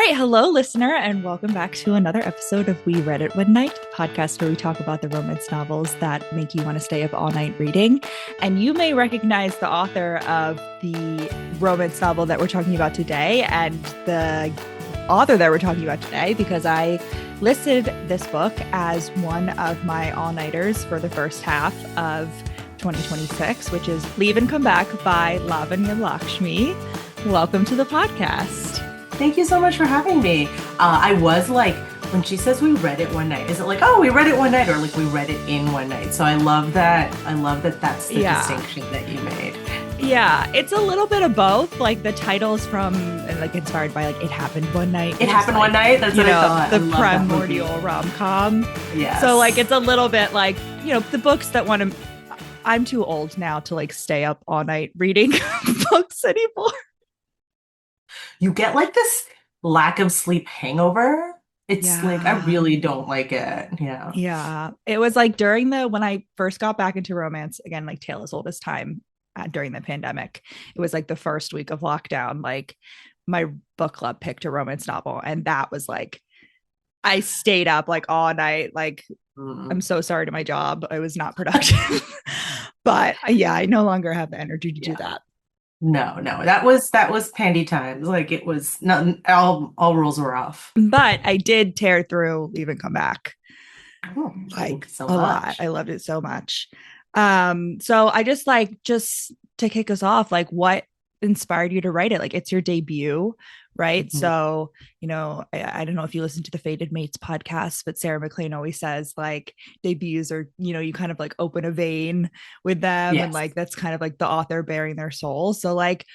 right, hello, listener, and welcome back to another episode of We Read It One Night, a podcast where we talk about the romance novels that make you want to stay up all night reading. And you may recognize the author of the romance novel that we're talking about today and the author that we're talking about today because I listed this book as one of my all-nighters for the first half of 2026, which is Leave and Come Back by Lavanya Lakshmi. Welcome to the podcast. Thank you so much for having me. I was like, when she says we read it one night, is it like, oh, we read it one night, or like we read it in one night? So I love that. That's the distinction that you made. Yeah, it's a little bit of both. Like the title's from like inspired by like It Happened One Night. It Happened One Night. That's what I thought. The primordial rom-com. Yeah. So like it's a little bit like, the books that want to. I'm too old now to like stay up all night reading books anymore. You get like this lack of sleep hangover. It's like, I really don't like it. Yeah. Yeah. It was like when I first got back into romance, again, like tale as old as time during the pandemic, it was like the first week of lockdown, like my book club picked a romance novel. And that was like, I stayed up like all night. Like, I'm so sorry to my job. I was not productive, but yeah, I no longer have the energy to do that. No, that was pandy times. Like it was not all rules were off. But I did tear through Leave and Come Back. Oh, like so a lot. I loved it so much. So I just to kick us off, like what inspired you to write it? Like it's your debut, right? Mm-hmm. So, I don't know if you listen to the Fated Mates podcast, but Sarah McLean always says like debuts are, you kind of like open a vein with them. Yes. And like, that's kind of like the author bearing their soul. So like,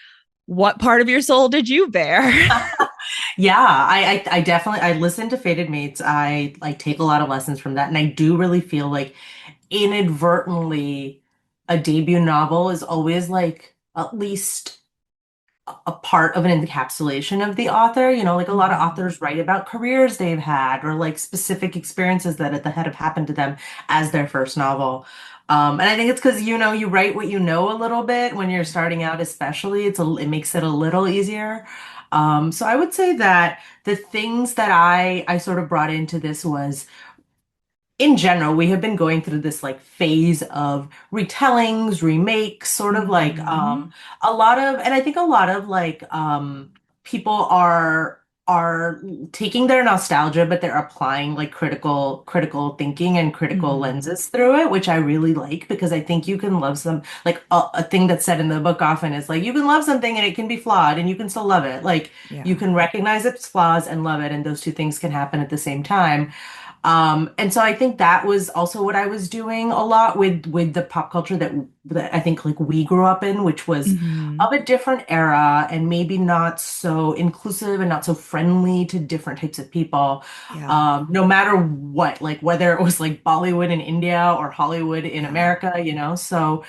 what part of your soul did you bear? Yeah, I definitely, I listen to Fated Mates. I like take a lot of lessons from that. And I do really feel like inadvertently a debut novel is always like at least a part of an encapsulation of the author. Like a lot of authors write about careers they've had or like specific experiences that have happened to them as their first novel. And I think it's because, you write what you know a little bit when you're starting out, especially. It makes it a little easier. So I would say that the things that I sort of brought into this was, in general, we have been going through this like phase of retellings, remakes, sort of like and I think a lot of like people are taking their nostalgia, but they're applying like critical thinking and critical lenses through it, which I really like because I think you can love some like a thing that's said in the book often is like you can love something and it can be flawed and you can still love it. Like you can recognize its flaws and love it, and those two things can happen at the same time. And so I think that was also what I was doing a lot with the pop culture that I think like we grew up in, which was of a different era and maybe not so inclusive and not so friendly to different types of people. No matter what, like whether it was like Bollywood in India or Hollywood in America, so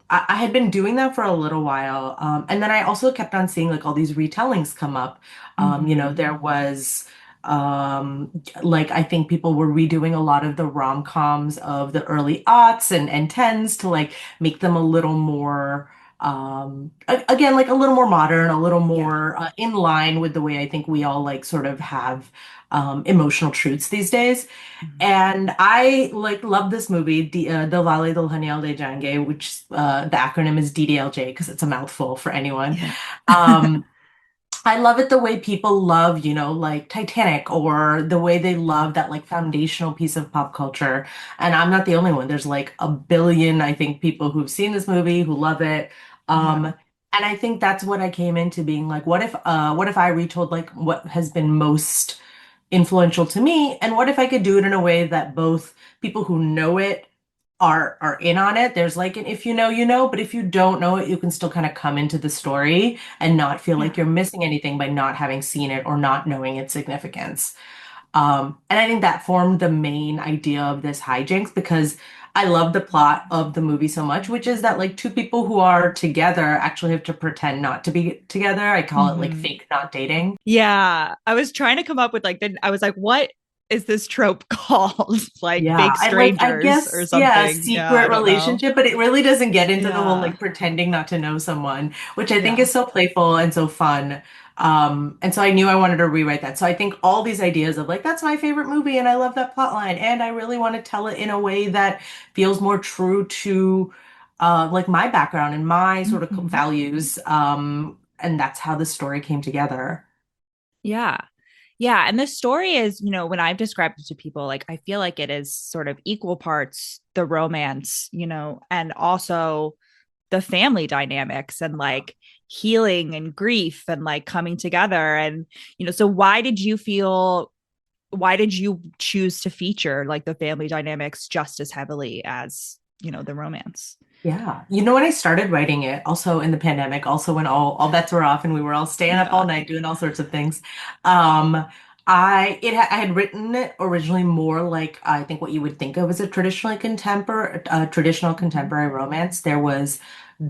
I had been doing that for a little while. And then I also kept on seeing like all these retellings come up. There was like I think people were redoing a lot of the rom-coms of the early aughts and tens to like make them a little more again like a little more modern, a little more in line with the way I think we all like sort of have emotional truths these days. And I like love this movie, Dilwale Dulhania Le Jayenge, which the acronym is DDLJ because it's a mouthful for anyone. I love it the way people love, like Titanic, or the way they love that like foundational piece of pop culture. And I'm not the only one. There's like a billion, I think, people who've seen this movie who love it. And I think that's what I came into being like, what if I retold like what has been most influential to me, and what if I could do it in a way that both people who know it are in on it. There's like an if you know, but if you don't know it, you can still kind of come into the story and not feel like you're missing anything by not having seen it or not knowing its significance. And I think that formed the main idea of this hijinks because I love the plot of the movie so much, which is that like two people who are together actually have to pretend not to be together. I call it like fake not dating. Yeah. I was trying to come up with like, I was like, what is this trope called? Like fake strangers I guess, or something. Secret relationship, but it really doesn't get into the whole like pretending not to know someone, which I think is so playful and so fun. And so I knew I wanted to rewrite that. So I think all these ideas of like, that's my favorite movie and I love that plot line. And I really want to tell it in a way that feels more true to like my background and my sort of Mhm. values. And that's how the story came together. Yeah. Yeah. And the story is, when I've described it to people, like I feel like it is sort of equal parts the romance, and also the family dynamics and like healing and grief and like coming together. And, so why did you choose to feature like the family dynamics just as heavily as, the romance? Yeah. You know, when I started writing it, also in the pandemic, also when all bets were off and we were all staying up all Yeah. night doing all sorts of things, I had written it originally more like I think what you would think of as a traditional Mhm. contemporary romance. There was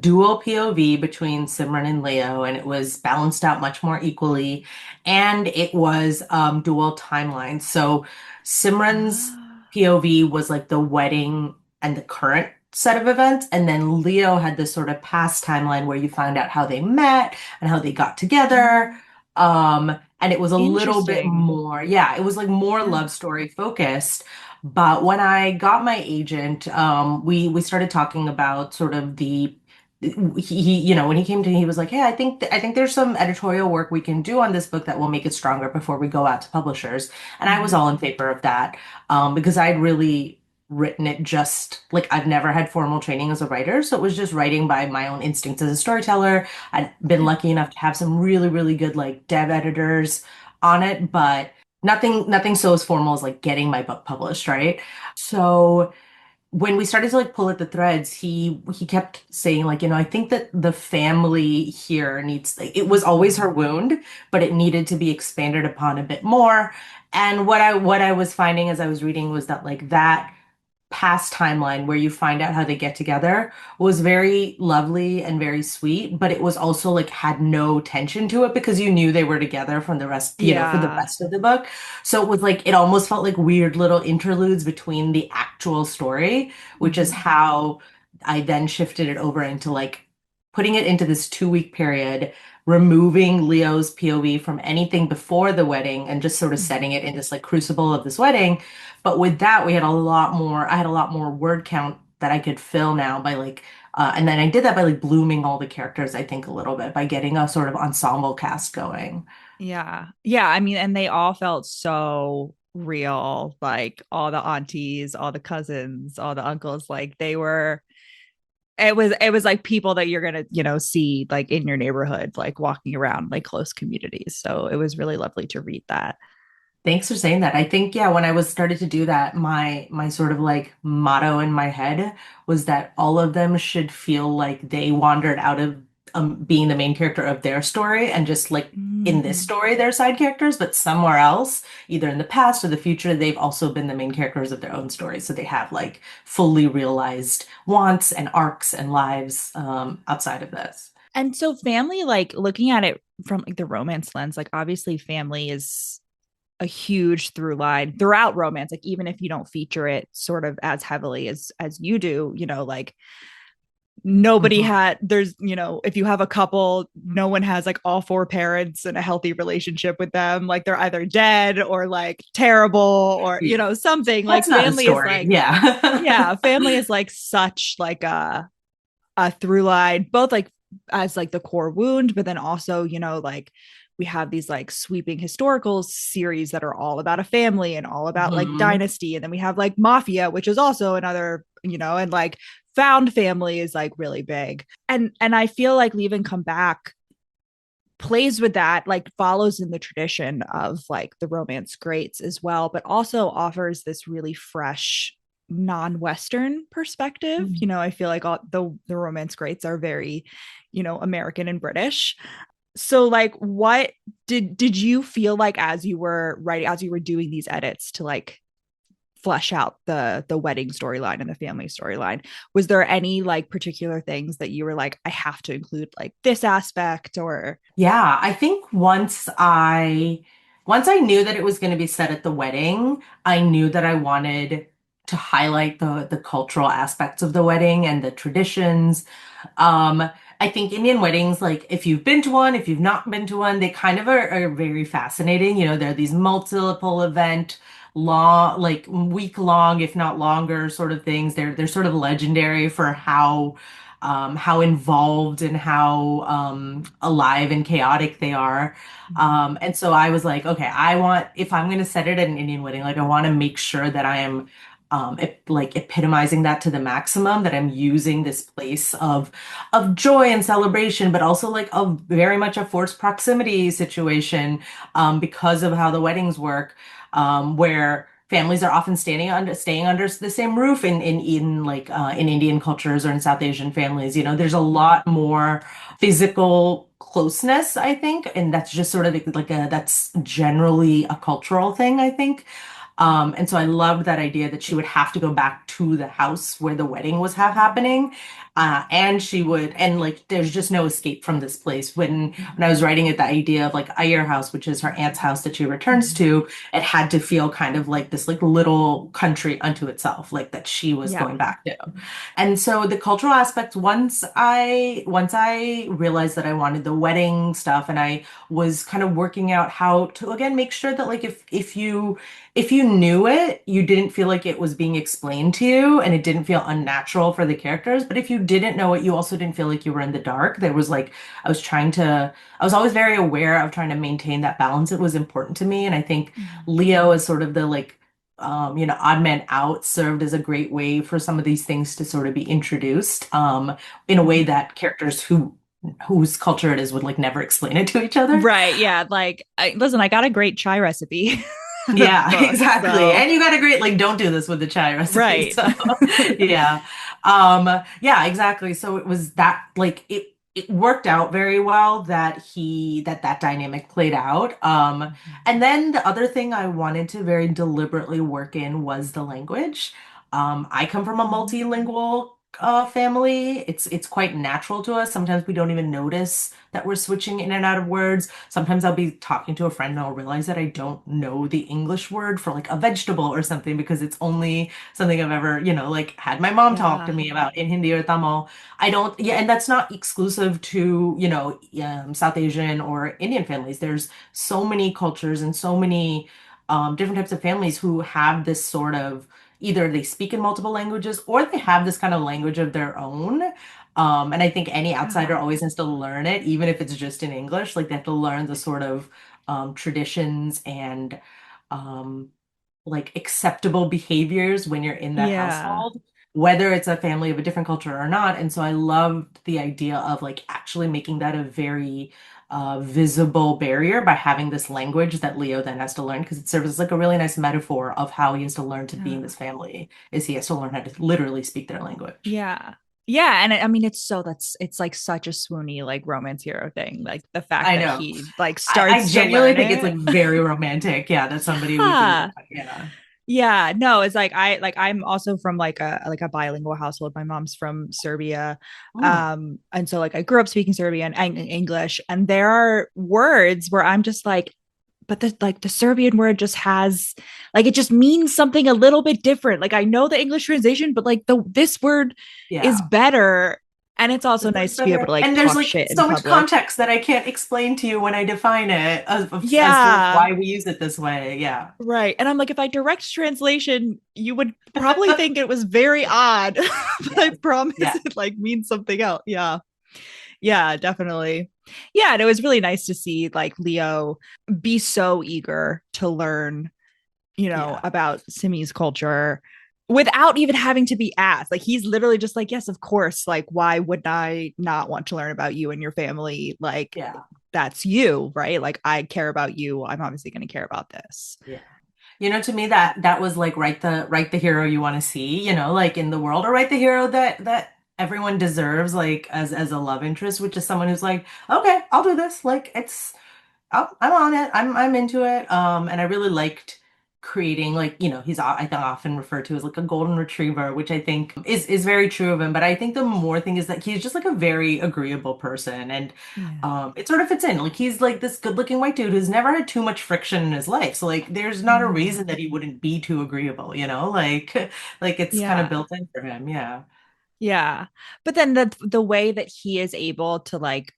dual POV between Simran and Leo, and it was balanced out much more equally, and it was dual timelines. So Simran's Ah. POV was like the wedding and the current set of events. And then Leo had this sort of past timeline where you find out how they met and how they got together. Mm. And it was a little bit Interesting. more, yeah, it was like more Yeah. love story focused. But when I got my agent, we started talking about sort of when he came to me, he was like, "Hey, I think there's some editorial work we can do on this book that will make it stronger before we go out to publishers." And I was Mhm. all in favor of that, because I'd really written it just like I've never had formal training as a writer, so it was just writing by my own instincts as a storyteller. I'd been Yeah. lucky enough to have some really, really good like dev editors on it, but nothing so as formal as like getting my book published, right? So when we started to like pull at the threads, he kept saying like, I think that the family here needs like, it was always her Mhm. wound, but it needed to be expanded upon a bit more. And what I was finding as I was reading was that like that past timeline where you find out how they get together was very lovely and very sweet, but it was also like had no tension to it because you knew they were together from the rest, for the Yeah. rest of the book. So it was like it almost felt like weird little interludes between the actual story, which is Mhm. how I then shifted it over into like putting it into this 2 week period, removing Leo's POV from anything before the wedding and just sort of Mhm. setting it in this like crucible of this wedding. But with that, we had a lot more, I had a lot more word count that I could fill now by like, and then I did that by like blooming all the characters, I think, a little bit by getting a sort of ensemble cast going. Yeah. Yeah. I mean, and they all felt so real, like all the aunties, all the cousins, all the uncles, like it was like people that you're gonna, see like in your neighborhood, like walking around like close communities. So it was really lovely to read that. Thanks for saying that. I think, yeah, when I was started to do that, my sort of like motto in my head was that all of them should feel like they wandered out of being the main character of their story and just like in this Mm. story, they're side characters, but somewhere else, either in the past or the future, they've also been the main characters of their own story. So they have like fully realized wants and arcs and lives outside of this. And so family, like looking at it from like the romance lens, like obviously family is a huge through line throughout romance, like even if you don't feature it sort of as heavily as you do, like nobody Mhm. had there's if you have a couple, no one has like all four parents in a healthy relationship with them, like they're either dead or like terrible or Yeah. something. That's Like not a family is story. like, Yeah. yeah, family is like such like a through line, both like as like the core wound, but then also, like we have these like sweeping historical series that are all about a family and all about like Mhm. dynasty. And then we have like mafia, which is also another, and like found family is like really big. And I feel like Leave and Come Back plays with that, like follows in the tradition of like the romance greats as well, but also offers this really fresh non-Western perspective. I feel like all the romance greats are very, American and British. So like what did you feel like as you were writing, as you were doing these edits to like flesh out the wedding storyline and the family storyline? Was there any like particular things that you were like, I have to include like this aspect or Yeah, I think once I knew that it was going to be set at the wedding, I knew that I wanted to highlight the cultural aspects of the wedding and the traditions. Um, I think Indian weddings, like if you've been to one, if you've not been to one, they kind of are very fascinating. You know, they're these multiple event, long, like week long, if not longer, sort of things. They're sort of legendary for how involved and how alive and chaotic they are. And so I was like, okay, I want, if I'm going to set it at an Indian wedding, like I want to make sure that I am like epitomizing that to the maximum, that I'm using this place of joy and celebration, but also like a very much a forced proximity situation, because of how the weddings work, where families are often staying under the same roof in like in Indian cultures or in South Asian families. You know, there's a lot more physical closeness, I think, and that's just sort of like a that's generally a cultural thing, I think. And so I loved that idea that she would have to go back to the house where the wedding was happening. And she would, and like, there's just no escape from this place. When I was writing it, the idea of like Ayer House, which is her aunt's house that she returns to, it had to feel kind of like this like little country unto itself, like that she was Yeah. going back to. And so the cultural aspects, once I realized that I wanted the wedding stuff, and I was kind of working out how to again make sure that like if you knew it, you didn't feel like it was being explained to you and it didn't feel unnatural for the characters. But if you didn't know it, you also didn't feel like you were in the dark. There was like, I was always very aware of trying to maintain that balance. It was important to me. And I think Mhm. Leo is sort of the like, odd man out served as a great way for some of these things to sort of be introduced, in a way Mhm. that characters whose culture it is would like never explain it to each other. Right. Yeah. Like, listen, I got a great chai recipe out of the Yeah, book. exactly. So, And you got a great like don't do this with the chai recipe. right. So yeah. Yeah, exactly. So it was that like it worked out very well that that dynamic played out. And then the other thing I wanted to very deliberately work in was the language. I come from a multilingual family. It's quite natural to us. Sometimes we don't even notice that we're switching in and out of words. Sometimes I'll be talking to a friend and I'll realize that I don't know the English word for like a vegetable or something because it's only something I've ever, like had my mom talk to Yeah. me about in Hindi or Tamil. I don't, yeah, and that's not exclusive to, South Asian or Indian families. There's so many cultures and so many different types of families who have this sort of either they speak in multiple languages or they have this kind of language of their own. And I think any outsider Yeah. always has to learn it, even if it's just in English. Like they have to learn the sort of traditions and um, like acceptable behaviors when you're in that Yeah. household, whether it's a family of a different culture or not. And so I loved the idea of like actually making that a very visible barrier by having this language that Leo then has to learn because it serves as like a really nice metaphor of how he has to learn to be in Yeah. this family, is he has to learn how to literally speak their language. Yeah. Yeah. And I mean, it's like such a swoony, like romance hero thing. Like the fact I that know. he like I starts to genuinely learn think it's it. like very romantic. Yeah, that somebody would do Yeah. that. Yeah. Yeah, no, it's like I'm also from like a bilingual household. My mom's from Serbia. Mm, And so like I grew up speaking Serbian and English, and there are words where I'm just like, but the Serbian word just has like it just means something a little bit different. Like I know the English translation, but like the this word is yeah. better. And it's also This word's nice to be able to better. like And there's talk like shit in so much public. context that I can't explain to you when I define it as to like Yeah. why we use it this way. Yeah. Right. And I'm like, if I direct translation, you would probably think it was very odd. But I Yes. promise Yeah. it like means something else. Yeah. Yeah, definitely. Yeah. And it was really nice to see like Leo be so eager to learn, Yeah. about Simi's culture without even having to be asked. Like he's literally just like, yes, of course. Like, why would I not want to learn about you and your family? Like, Yeah. that's you, right? Like, I care about you. I'm obviously going to care about this. Yeah. To me that was like write the hero you want to see, like in the world, or write the hero that everyone deserves, like as a love interest, which is someone who's like, okay, I'll do this. Like I'm on it. I'm into it. And I really liked creating like, he's I think often referred to as like a golden retriever, which I think is very true of him. But I think the more thing is that he's just like a very agreeable person, and Yeah. it sort of fits in. Like he's like this good-looking white dude who's never had too much friction in his life. So like there's not a Mhm. reason that he wouldn't be too agreeable, like like it's kind of Yeah. built in for him. Yeah. Yeah. But then the way that he is able to like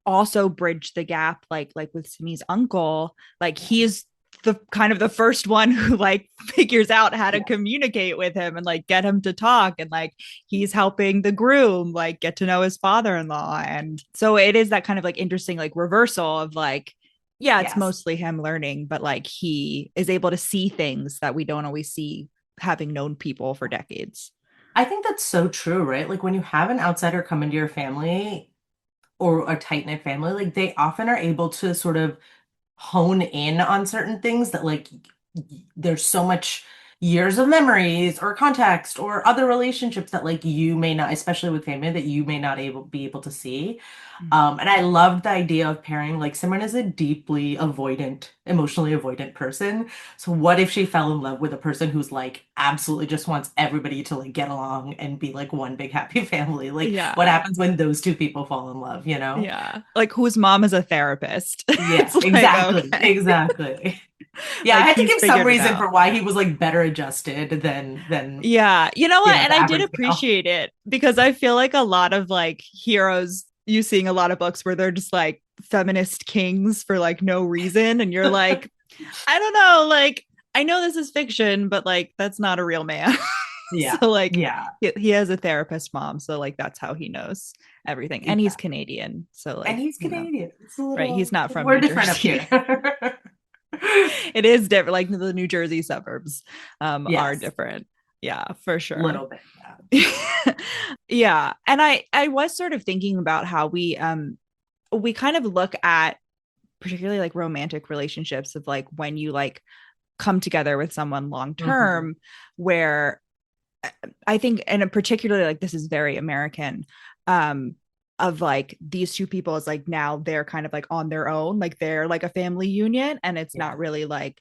also bridge the gap like with Simi's uncle, like Yeah. he is the kind of the first one who like figures out how to Yeah. communicate with him and like get him to talk, and like he's helping the groom like get to know his father-in-law. And so it is that kind of like interesting like reversal of like, yeah, it's Yes. mostly him learning, but like he is able to see things that we don't always see having known people for decades. I think that's so true, right? Like when you have an outsider come into your family or a tight-knit family, like they often are able to sort of hone in on certain things that like there's so much years of memories or context or other relationships that like you may not, especially with family, that you may not be able to see. And I loved the idea of pairing like Simran is a deeply avoidant, emotionally avoidant person. So what if she fell in love with a person who's like absolutely just wants everybody to like get along and be like one big happy family? Like what Yeah. happens when those two people fall in love, you know? Yeah. Like whose mom is a therapist. Yeah, It's like, exactly. okay. Exactly. Yeah, I Like had to he's give some figured it reason out. for why he was like better adjusted than Yeah. You know what? And the I did average male. appreciate it because I feel like a lot of like heroes, you seeing a lot of books where they're just like feminist kings for like no reason. And you're like, I don't know, like, I know this is fiction, but like, that's not a real man. Yeah. So, like, Yeah. he has a therapist mom. So, like, that's how he knows everything. And he's Exactly. Canadian. So, And like, he's you know, Canadian. It's a right. He's little not from we're New different up Jersey. here. It is different. Like, the New Jersey suburbs are Yes. different. Yeah, for A sure. little bit. Yeah. Yeah. And I was sort of thinking about how we kind of look at particularly like romantic relationships of like when you like come together with someone long Hmm. term, where I think, and particularly like this is very American, um, of like these two people is like now they're kind of like on their own, like they're like a family union, and it's Yeah. not really like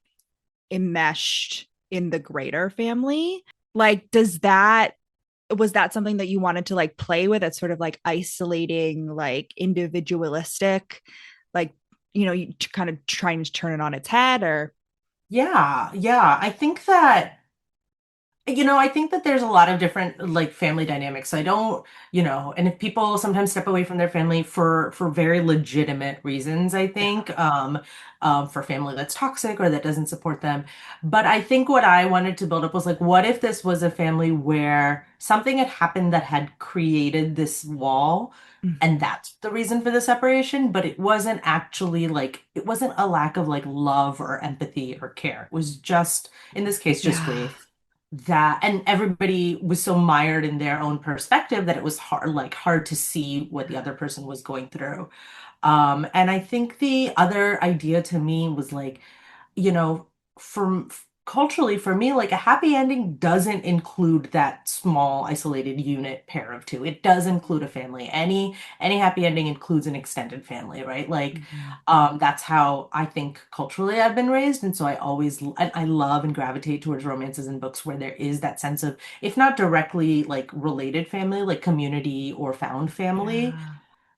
enmeshed in the greater family. Like, does that was that something that you wanted to like play with? It's sort of like isolating, like individualistic, like you kind of trying to turn it on its head, or Yeah. Yeah. I think that I think that there's a lot of different like family dynamics. So I don't, and if people sometimes step away from their family for very legitimate reasons, I yeah. think, for family that's toxic or that doesn't support them. But I think what I wanted to build up was like, what if this was a family where something had happened that had created this wall, and Mm-hmm. that's the reason for the separation, but it wasn't actually like it wasn't a lack of like love or empathy or care. It was just, in this case, just Yeah. grief that and everybody was so mired in their own perspective that it was hard to see what the other person was going through. And I think the other idea to me was like, you know, from culturally for me, like a happy ending doesn't include that small isolated unit pair of two. It does include a family. Any happy ending includes an extended family, right? Like, Mm-hmm. that's how I think culturally I've been raised, and so I love and gravitate towards romances and books where there is that sense of, if not directly like related family, like community or found family. Yeah.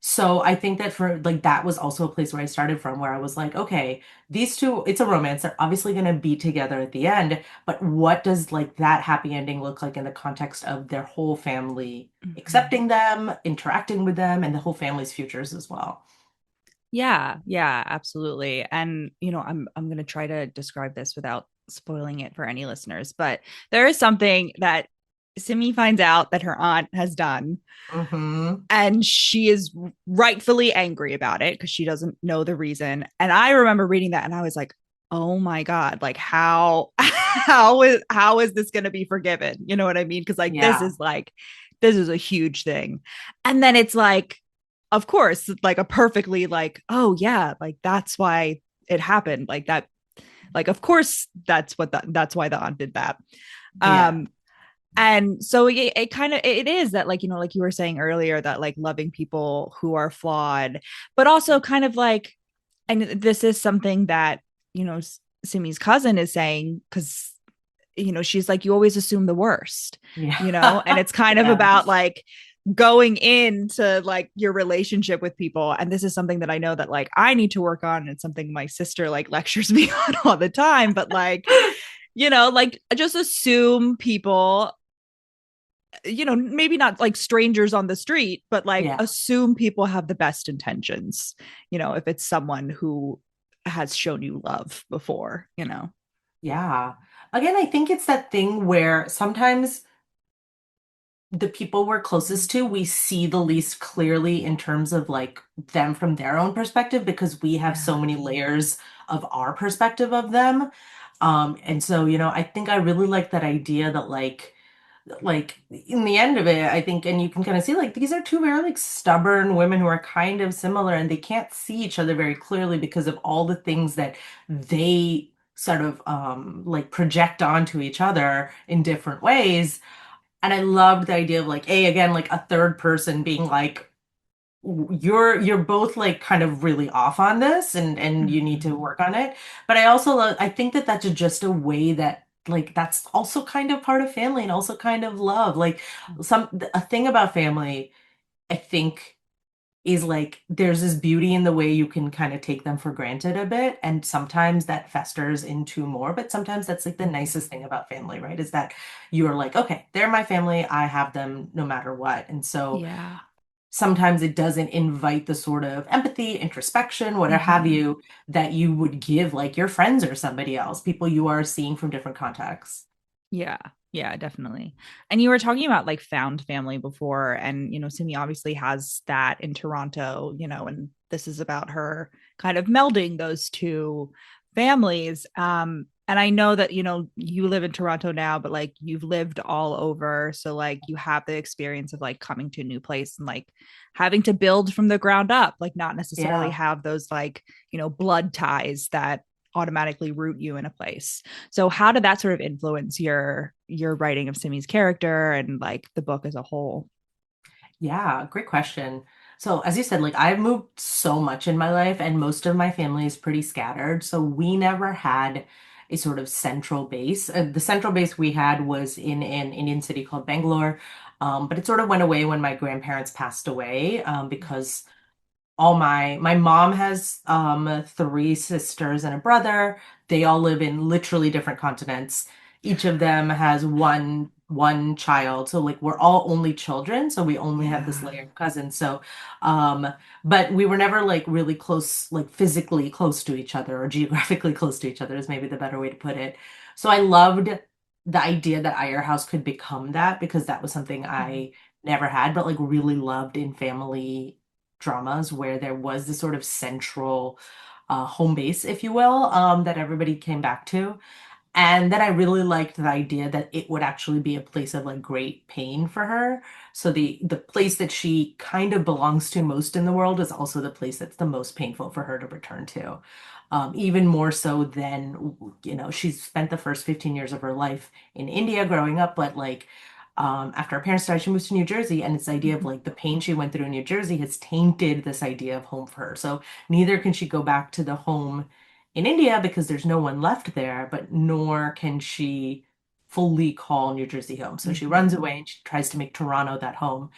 So I think that for like that was also a place where I started from, where I was like, okay, these two, it's a romance. They're obviously going to be together at the end, but what does like that happy ending look like in the context of their whole family Mm-hmm. accepting them, interacting with them, and the whole family's futures as well? Yeah, yeah, absolutely. And I'm gonna try to describe this without spoiling it for any listeners, but there is something that Simi finds out that her aunt has done, Mm-hmm. and she is rightfully angry about it because she doesn't know the reason. And I remember reading that and I was like, oh my God, like how how is this gonna be forgiven? You know what I mean? Because like Yeah. this is a huge thing. And then it's like, of course, like a perfectly like, oh yeah, like that's why it happened. Like that, like of course that's why the aunt did that. Yeah. Um, and so it kind of it is that like like you were saying earlier, that like loving people who are flawed, but also kind of like, and this is something that Simi's cousin is saying, because she's like, you always assume the worst, and Yeah. it's kind of Yeah. about like going into like your relationship with people. And this is something that I know that like I need to work on. It's something my sister like lectures me on all the time, but like like just assume people maybe not like strangers on the street, but like Yeah. assume people have the best intentions, if it's someone who has shown you love before. Yeah. Again, I think it's that thing where sometimes the people we're closest to, we see the least clearly in terms of like them from their own perspective because we have so Yeah. many layers of our perspective of them. And so, I think I really like that idea that like in the end of it, I think, and you can kind of see like these are two very like stubborn women who are kind of similar and they can't see each other very clearly because of all the things that they sort of like project onto each other in different ways. And I loved the idea of like again like a third person being like you're both like kind of really off on this and you need to Mhm. work on it. But I also I think that that's just a way that like that's also kind of part of family and also kind of love. Like a thing about family, I think is like there's this beauty in the way you can kind of take them for granted a bit and sometimes that festers into more, but sometimes that's like the nicest thing about family, right? Is that you're like, okay, they're my family, I have them no matter what. And so Yeah. sometimes it doesn't invite the sort of empathy, introspection, whatever have Mhm. you, that you would give like your friends or somebody else, people you are seeing from different contexts. Yeah. Yeah, definitely. And you were talking about like found family before, and Simi obviously has that in Toronto, and this is about her kind of melding those two families. And I know that, you live in Toronto now, but like you've lived all over. So like you have the experience of like coming to a new place and like having to build from the ground up, like not necessarily Yeah. have those like, blood ties that automatically root you in a place. So how did that sort of influence your writing of Simi's character and like the book as a whole? Yeah, great question. So, as you said, like I've moved so much in my life, and most of my family is pretty scattered. So, we never had a sort of central base. The central base we had was in an Indian city called Bangalore, but it sort of went away when my grandparents passed away because all my mom has three sisters and a brother. They all live in literally different continents. Each of them has one child. So like we're all only children, so we only have this Yeah. layer of cousins. So um but we were never like really close, like physically close to each other or geographically close to each other is maybe the better way to put it. So I loved the idea that Iyer House could become that because that was something Mhm. I never had, but like really loved in family dramas where there was this sort of central home base, if you will, that everybody came back to. And then I really liked the idea that it would actually be a place of like great pain for her. So the place that she kind of belongs to most in the world is also the place that's the most painful for her to return to. Even more so than, she's spent the first 15 years of her life in India growing up, but like after her parents died, she moved to New Jersey, and this idea of Mhm. like the pain she went through in New Jersey has tainted this idea of home for her. So neither can she go back to the home in India because there's no one left there, but nor can she fully call New Jersey home. So she Mhm. runs away and she tries to make Toronto that home.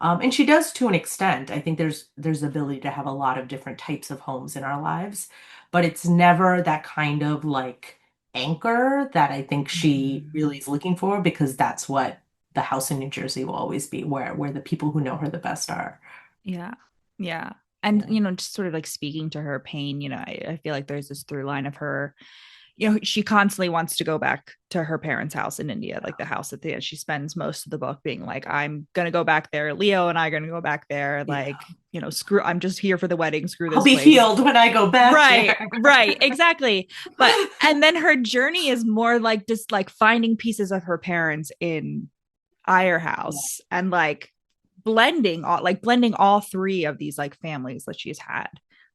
And she does to an extent. I think there's the ability to have a lot of different types of homes in our lives, but it's never that kind of like anchor that I think she Mhm. really is looking for because that's what the house in New Jersey will always be, where the people who know her the best are. Yeah. Yeah. And, Yeah. just sort of like speaking to her pain, I feel like there's this through line of her, she constantly wants to go back to her parents' house in India, like the house at the end. She spends most of the book being like, I'm going to go back there. Leo and I are going to go back there. Yeah. Like, screw, I'm just here for the wedding. Screw I'll this be place. healed when I go back Right, there. right, exactly. And then her journey is more like just like finding pieces of her parents in Iyer Yeah. House and like blending all three of these like families that she's had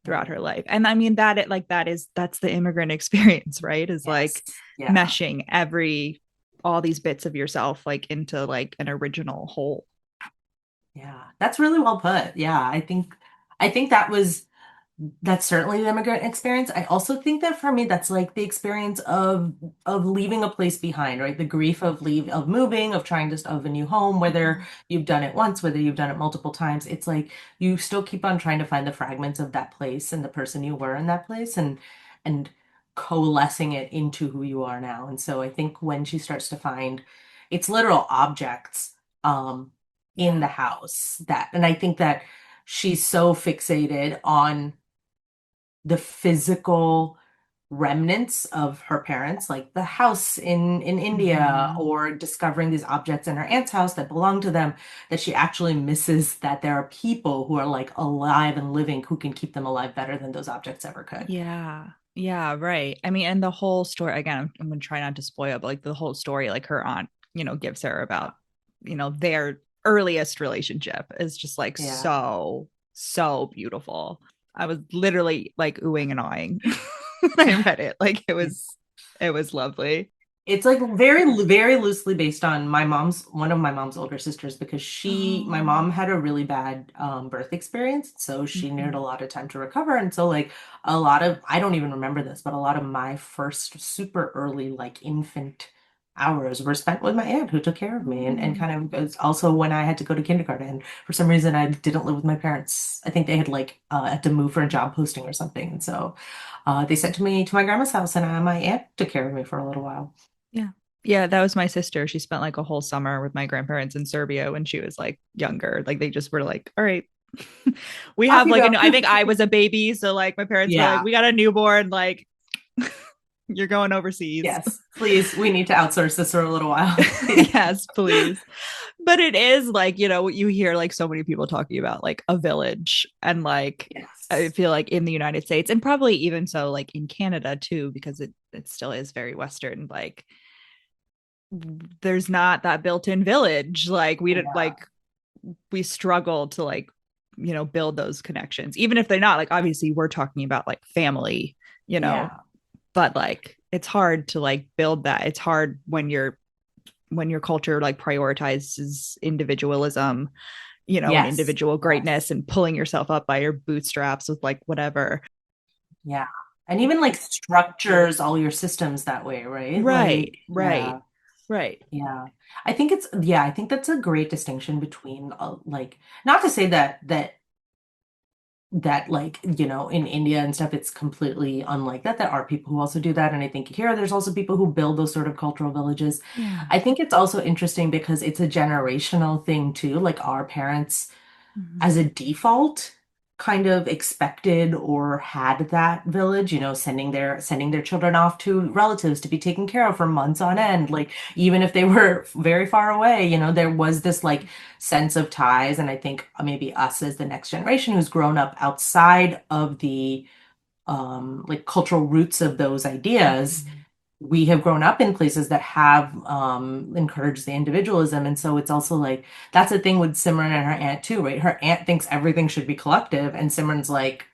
throughout Right. her life. And I mean that's the immigrant experience, right? Is like Yes. Yeah. meshing all these bits of yourself like into like an original whole. Yeah. That's really well put. Yeah. I think that's certainly the immigrant experience. I also think that for me, that's like the experience of leaving a place behind, right? The grief of moving, of trying to of a new home, whether Mhm. you've done it once, whether you've done it multiple times. It's like you still keep on trying to find the fragments of that place and the person you were in that place and coalescing it into who you are now. And so I think when she starts to find it's literal objects um in Yeah. the house. That, and I think that she's so fixated on the physical remnants of her parents, like the house in India, Mhm. or discovering these objects in her aunt's house that belong to them, that she actually misses that there are people who are like alive and living who can keep them alive better than those objects ever could. Yeah. Yeah, right. I mean, and the whole story again, I'm gonna try not to spoil, but like the whole story, like her aunt, gives her about, their earliest relationship is just like Yeah. so, so beautiful. I was literally like oohing and awing when I read it. Like it was lovely. It's like very, very loosely based on one of my mom's older sisters, because my Oh. mom had a really bad birth experience. So she needed a Mhm. lot of time to recover. And so, like, a lot of, I don't even remember this, but a lot of my first super early, like, infant hours were spent with my aunt who took care of me. And Oh. kind of, it was also when I had to go to kindergarten. For some reason, I didn't live with my parents. I think they had, like, had to move for a job posting or something. And so they sent me to my grandma's house, and my aunt took care of me for a little while. Yeah. Yeah, that was my sister. She spent like a whole summer with my grandparents in Serbia when she was like younger. Like they just were like, all right, we Off have you like go. I think I was a baby. So like my parents were like, Yeah. we got a newborn, like you're going overseas. Yes. Please, we need to outsource this for a little while. Yeah. Yes, please. But it is like, you hear like so many people talking about like a village and like I Yes. feel like in the United States and probably even so like in Canada too, because it still is very Western, like there's not that built-in village. Like Yeah. we struggle to like, build those connections, even if they're not like obviously we're talking about like family, you know, Yeah. but like it's hard to like build that. It's hard when your culture like prioritizes individualism, and Yes. individual Yes. greatness and pulling yourself up by your bootstraps with like whatever. Yeah. And even like structures all your systems that way, right? Right, Like, right, yeah. right. Yeah. I think that's a great distinction between like, not to say that like, in India and stuff it's completely unlike that. There are people who also do that, and I think here there's also people who build those sort of cultural villages. Yeah. I think it's also interesting because it's a generational thing too. Like, our parents as a Mhm. default kind of expected or had that village, sending their children off to relatives to be taken care of for months on end. Like, even if they were very far away, there was this like sense of ties. And I think maybe us as the next generation who's grown up outside of the like cultural roots of those ideas, Mhm. we have grown up in places that have encouraged the individualism. And so it's also like, that's the thing with Simran and her aunt too, right? Her aunt thinks everything should be collective, and Simran's like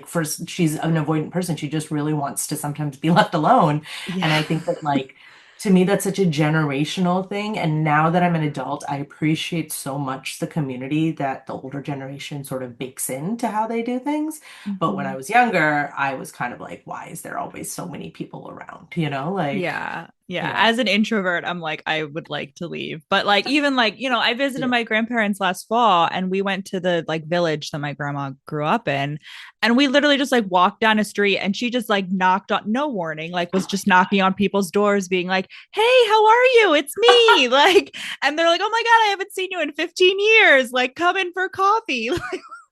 first, she's an avoidant person. She just really wants to sometimes be left alone. And Yeah. I think that, like, to me, that's such a generational thing. And now that I'm an adult, I appreciate so much the community that the older generation sort of bakes into how they do things. But when I Mhm. was younger, I was kind of like, why is there always so many people around? Like, Yeah. Yeah. yeah. As an introvert, I'm like, I would like to leave. But like, even like, I visited Yeah. my grandparents last fall and we went to the like village that my grandma grew up in. And we literally just like walked down a street and she just like knocked on, no warning, like Oh was my just knocking on people's doors, being like, hey, how are you? It's me. Like, and they're like, oh my God, I haven't seen you in 15 years. Like, come in for coffee.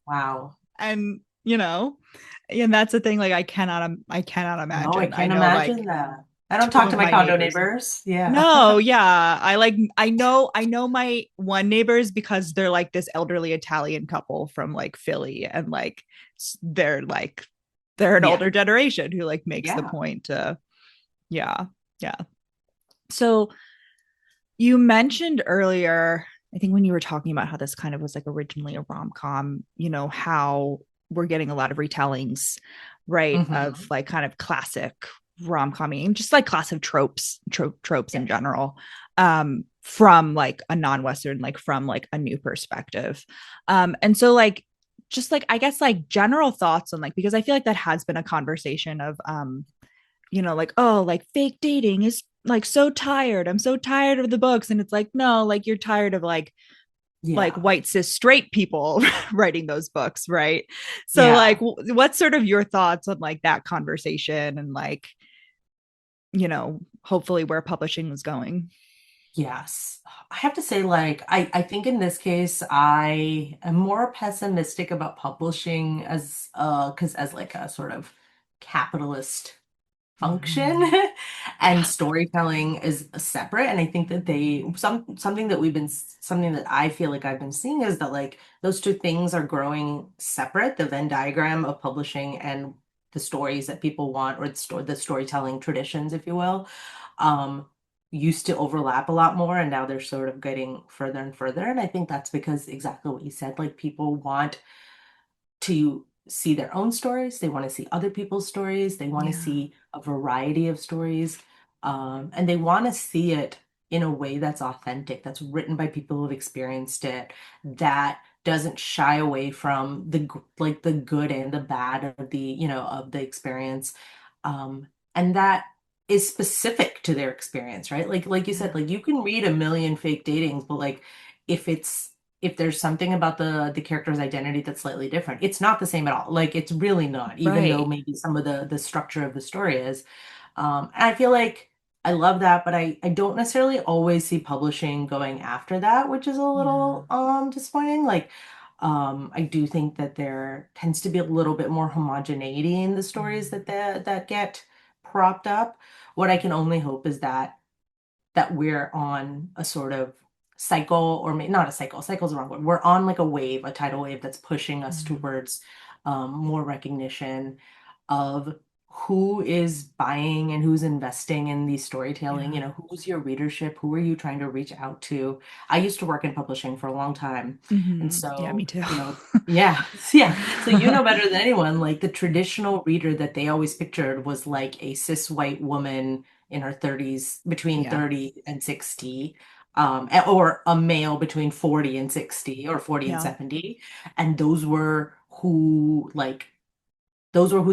Wow. And, and that's the thing, like I cannot No, I imagine. I can't know like imagine that. I don't two talk to of my my condo neighbors. neighbors. Yeah. No, yeah. I know my one neighbors because they're like this elderly Italian couple from like Philly and like they're an Yeah. older generation who like makes the Yeah. point to yeah. Yeah. So you mentioned earlier, I think when you were talking about how this kind of was like originally a rom-com, how we're getting a lot of retellings, right, of Hmm. like kind of classic rom-com, just like classic tropes in Yeah. general, from like a non-Western, like from like a new perspective. And so like just like I guess like general thoughts on like because I feel like that has been a conversation of like, oh, like fake dating is like so tired. I'm so tired of the books. And it's like, no, like you're tired of like Yeah. white cis straight people writing those books, right? So like Yeah. what's sort of your thoughts on like that conversation and like, hopefully where publishing is going? Yes. I have to say, like, I think in this case, I am more pessimistic about publishing as because as like a sort of capitalist function Mhm. and Yeah. storytelling is separate. And I think that something that something that I feel like I've been seeing is that like those two things are growing separate, the Venn diagram of publishing and the stories that people want, or the storytelling traditions, if you will, um used to overlap a lot more, and now they're sort of getting further and further. And I think that's because exactly what you said, like people want to see their own stories. They want to see other people's stories. They want to Yeah. see a variety of stories. And they want to see it in a way that's authentic, that's written by people who've experienced it, that doesn't shy away from like the good and the bad of of the experience. And that is specific to their experience, right? Like you said, Yeah. like you can read a million fake datings, but like if it's if there's something about the character's identity that's slightly different, it's not the same at all. Like it's really not, even though Right. maybe some of the structure of the story is. And I feel like I love that, but I don't necessarily always see publishing going after that, which is a Yeah. little disappointing. Like I do think that there tends to be a little bit more homogeneity in the stories Mm. that get propped up. What I can only hope is that we're on a sort of cycle, or not a cycle, cycle's the wrong word. We're on like a wave, a tidal wave that's pushing us Mm. towards more recognition of who is buying and who's investing in these storytelling. Yeah. Who's your readership? Who are you trying to reach out to? I used to work in publishing for a long time. And Yeah, me so, too. yeah, yeah. So you know better than anyone, like the traditional reader that they always pictured was like a cis white woman in her 30s, between Yeah. 30 and 60, or a male between 40 and 60, or 40 and Yeah. 70. And those were who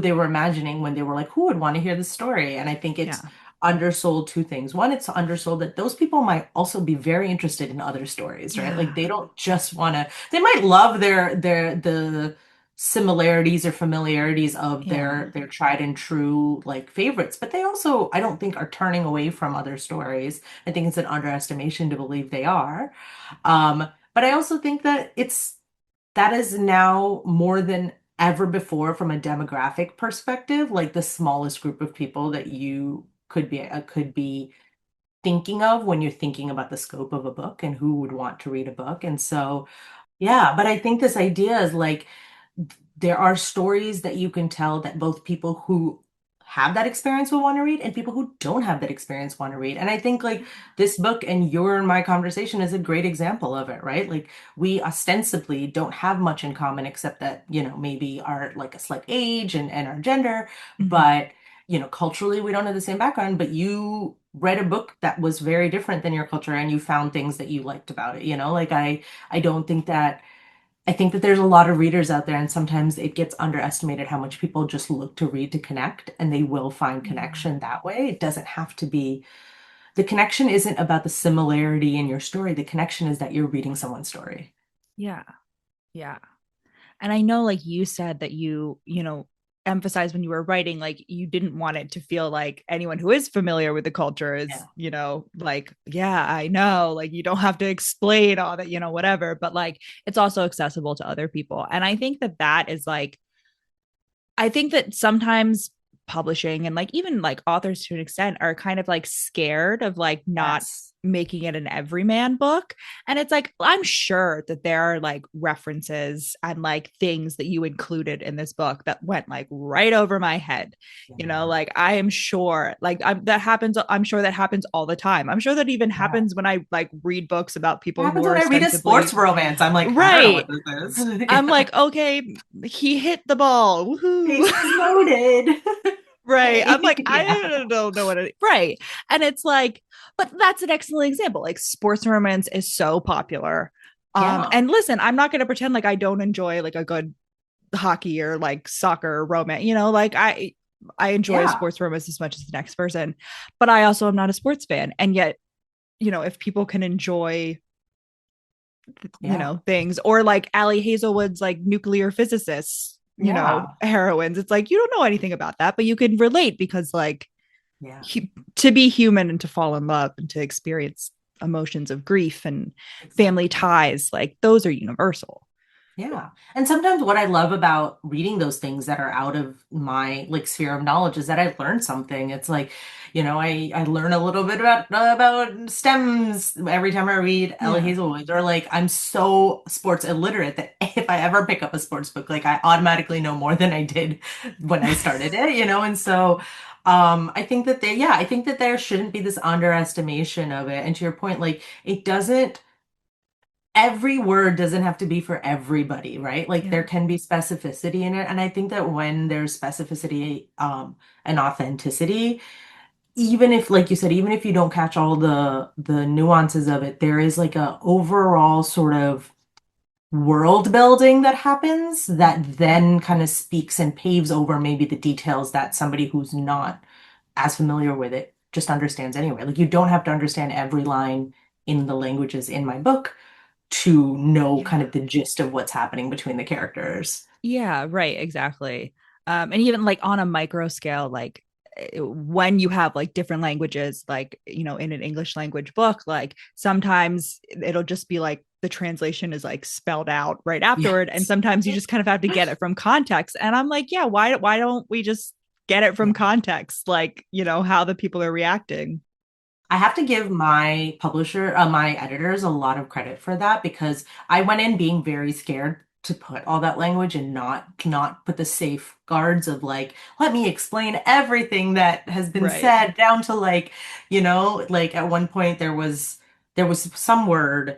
they were imagining when they were like, who would want to hear this story? And I think it's Yeah. undersold two things. One, it's undersold that those people might also be very interested in other stories, right? Like Yeah. they don't just want to, they might love the similarities or familiarities of Yeah. their tried and true like favorites, but they also, I don't think, are turning away from other stories. I think it's an underestimation to believe they are. But I also think that is now more than ever before from a demographic perspective, like the smallest group of people that you could be thinking of when you're thinking about the scope of a book and who would want to read a book. And so yeah, but I think this idea is like there are stories that you can tell that both people who have that experience will want to read and people who don't have that experience want to read. And I think like this book and your and my conversation is a great example of it, right? Like we ostensibly don't have much in common except that, maybe our like a slight age and our gender, Mhm. but culturally we don't have the same background, but you read a book that was very different than your culture and you found things that you liked about it, like I don't think that I think that there's a lot of readers out there, and sometimes it gets underestimated how much people just look to read to connect, and they will find Yeah. connection that way. It doesn't have to be, the connection isn't about the similarity in your story. The connection is that you're reading someone's story. Yeah. Yeah. And I know, like you said, that emphasized when you were writing, like you didn't want it to feel like anyone who is familiar with the culture is, Yeah. like, yeah, I know, like you don't have to explain all that, whatever, but like it's also accessible to other people. And I think that that is like, I think that sometimes publishing and like even like authors to an extent are kind of like scared of like not Yes. making it an everyman book. And it's like, I'm sure that there are like references and like things that you included in this book that went like right over my head. Yeah. Like I am sure like that happens. I'm sure that happens all the time. I'm sure that even Yeah. happens when I like read books about It people who happens when are I read a sports ostensibly romance. I'm like, I don't know what right. this is. I'm Yeah. like, okay, he hit the ball. Woohoo. Bases loaded. Right. I'm Hey, like, yeah. I don't know what it right. And it's like, but that's an excellent example. Like sports romance is so popular. Yeah. And listen, I'm not gonna pretend like I don't enjoy like a good hockey or like soccer romance, like I enjoy a Yeah. sports romance as much as the next person, but I also am not a sports fan. And yet, if people can enjoy Yeah. things, or like Allie Hazelwood's like nuclear physicists, Yeah. heroines, it's like you don't know anything about that, but you can relate because like Yeah. to be human and to fall in love and to experience emotions of grief and family Exactly. ties, like those are universal. Yeah. And sometimes what I love about reading those things that are out of my like sphere of knowledge is that I learned something. It's like, I learn a little bit about stems every time I read Ella Yeah. Hazelwood, or like I'm so sports illiterate that if I ever pick up a sports book, like I automatically know more than I did when I started it. And so I think that I think that there shouldn't be this underestimation of it. And to your point, like it doesn't every word doesn't have to be for everybody, right? Like Yeah. there can be specificity in it. And I think that when there's specificity, and authenticity, even if, like you said, even if you don't catch all the nuances of it, there is like a overall sort of world building that happens that then kind of speaks and paves over maybe the details that somebody who's not as familiar with it just understands anyway. Like you don't have to understand every line in the languages in my book to know kind Yeah. of the gist of what's happening between the characters. Yeah, right, exactly. And even like on a micro scale, like when you have like different languages, like, in an English language book, like sometimes it'll just be like the translation is like spelled out right afterward. And Yes. sometimes you just kind of have to get it from context. And I'm like, yeah, why don't we just get it from Yeah. context? Like, how the people are reacting. I have to give my publisher, my editors, a lot of credit for that because I went in being very scared to put all that language and not put the safeguards of like, let me explain everything that has been Right. said down to like, like at one point there was some word.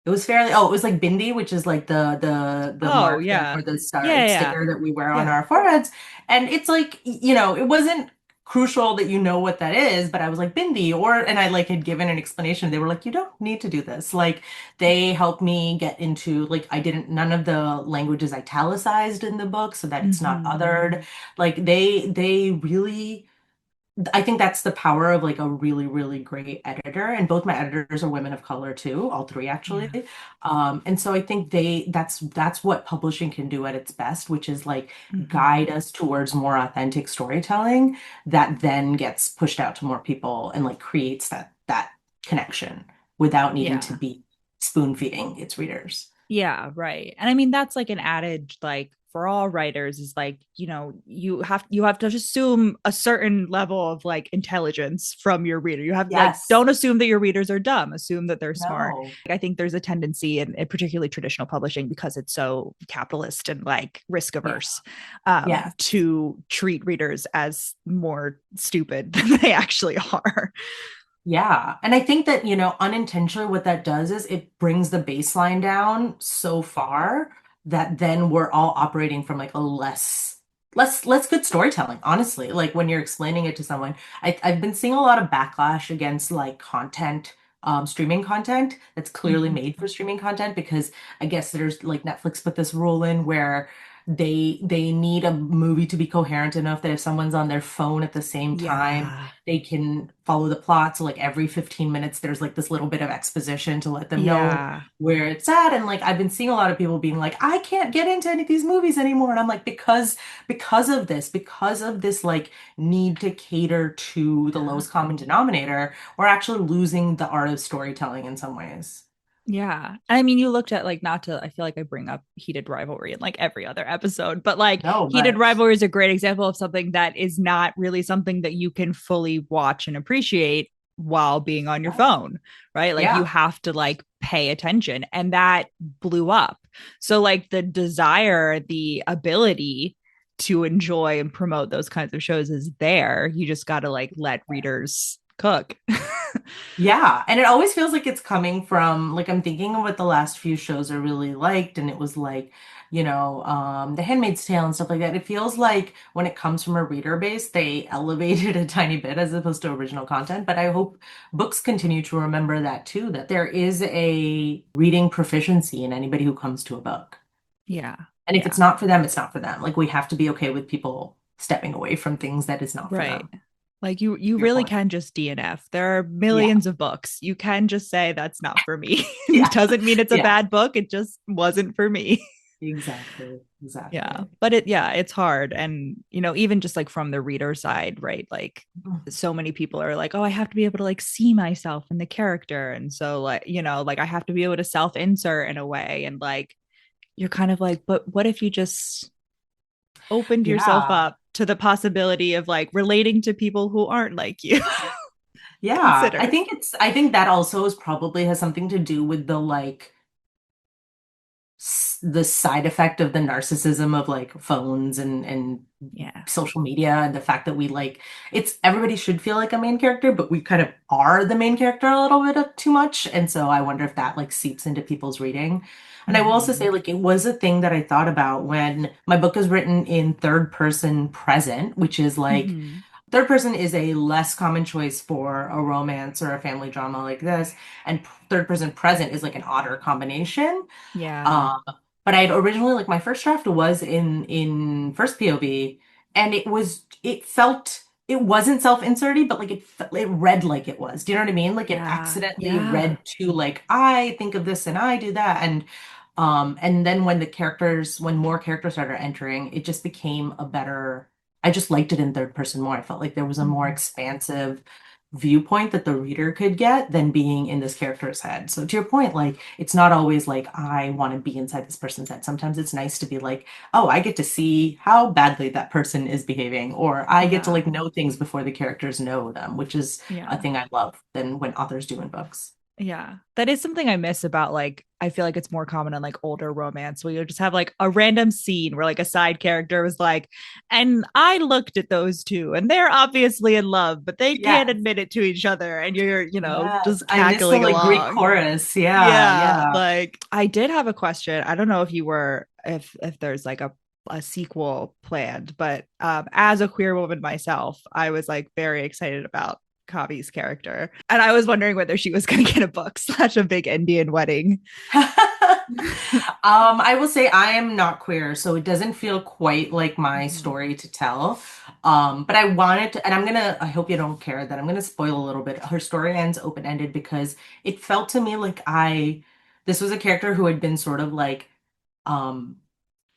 It was it was like bindi, which is like the Oh, mark that yeah. or the Yeah, star yeah. sticker that we wear on Yeah. our foreheads. And it's like, it wasn't crucial that you know what that is, but I was like bindi and I like had given an explanation. They were like, you don't need to do this. Like they helped me get into like I didn't none of the languages italicized in the book so that it's not Hmm. othered. Like they really I think that's the power of like a really, really great editor. And both my editors are women of color too, all three Yeah. actually. And so I think that's what publishing can do at its best, which is like Hmm. guide us towards more authentic storytelling that then gets pushed out to more people and like creates that connection without needing to Yeah. be spoon feeding its readers. Yeah, right. And I mean that's like an adage like for all writers is like, you have to assume a certain level of like intelligence from your reader. You have like Yes. don't assume that your readers are dumb, assume that they're smart. No. Like, I think there's a tendency in particularly traditional publishing because it's so capitalist and like risk Yeah. averse, Yes. to treat readers as more stupid than they actually are. Yeah. And I think that, unintentionally what that does is it brings the baseline down so far that then we're all operating from like a less good storytelling, honestly. Like when you're explaining it to someone, I've been seeing a lot of backlash against like content, streaming content that's clearly Mhm. made for streaming content because I guess there's like Netflix put this rule in where they need a movie to be coherent enough that if someone's on their phone at the same time Yeah. they can follow the plot. So like every 15 minutes, there's like this little bit of exposition to let them know Yeah. where it's at. And like I've been seeing a lot of people being like, I can't get into any of these movies anymore. And I'm like, because of this like need to cater to the Yeah. lowest common denominator, we're actually losing the art of storytelling in some ways. Yeah. I mean, you looked at like, not to, I feel like I bring up heated rivalry in like every other episode, but like No, heated but rivalry is a great example of something that is not really something that you can fully watch and appreciate while being on your yes. phone, right? Like you Yeah. have to like pay attention, and that blew up. So like the desire, the ability to enjoy and promote those kinds of shows is there. You just got to like let readers cook. Yeah, and it always feels like it's coming from like I'm thinking of what the last few shows I really liked, and it was like, The Handmaid's Tale and stuff like that. It feels like when it comes from a reader base, they elevated a tiny bit as opposed to original content. But I hope books continue to remember that too, that there is a reading proficiency in anybody who comes to a book. Yeah. And if it's Yeah. not for them, it's not for them. Like we have to be okay with people stepping away from things that is not for Right. them. Like you Your really point. can just DNF. There are Yeah. millions of books. You can just say that's not for me. It Yeah. doesn't mean it's a Yeah. bad book. It just wasn't for me. Exactly. Yeah. Exactly. But it's hard. And, even just like from the reader side, right? Like Mm. so many people are like, oh, I have to be able to like see myself in the character. And so, like, like I have to be able to self insert in a way. And like, you're kind of like, but what if you just opened yourself Yeah. up to the possibility of like relating to people who aren't like you? Yeah. Consider. I think that also is probably has something to do with the like the side effect of the narcissism of like phones and Yeah. social media and the fact that we like it's everybody should feel like a main character, but we kind of are the main character a little bit of too much. And so I wonder if that like seeps into people's reading. And I will also Mm-hmm. say like it was a thing that I thought about when my book is written in third person present, which is like Mm-hmm. third person is a less common choice for a romance or a family drama like this, and third person present is like an odder combination. Yeah. Um, but I had originally like my first draft was in first POV, and it wasn't self-inserty, but like it read like it was. Do you know what I mean? Like it Yeah. accidentally Yeah. read to like I think of this and I do that, and then when more characters started entering, it just became a better. I just liked it in third person more. I felt like there was a more Mm-hmm. expansive viewpoint that the reader could get than being in this character's head. So to your point, like it's not always like I want to be inside this person's head. Sometimes it's nice to be like, oh, I get to see how badly that person is behaving, or I get to Yeah. like know things before the characters know them, which is a Yeah. thing I love than when authors do in books. Yeah. That is something I miss about like I feel like it's more common in like older romance where you just have like a random scene where like a side character was like, and I looked at those two and they're obviously in love, but they can't Yes. admit it to each other and you're, Yes. just I miss the cackling like Greek along. chorus. Yeah, Yeah. yeah. Like I did have a question. I don't know if you were if there's like a sequel planned, but as a queer woman myself, I was like very excited about Kavi's character. And I was wondering whether she was going to get a book slash a big Indian wedding. I will say I am not queer, so it doesn't feel quite like my Mhm. story to tell. But I wanted to, and I hope you don't care that I'm gonna spoil a little bit. Her story ends open-ended because it felt to me like this was a character who had been sort of like, um,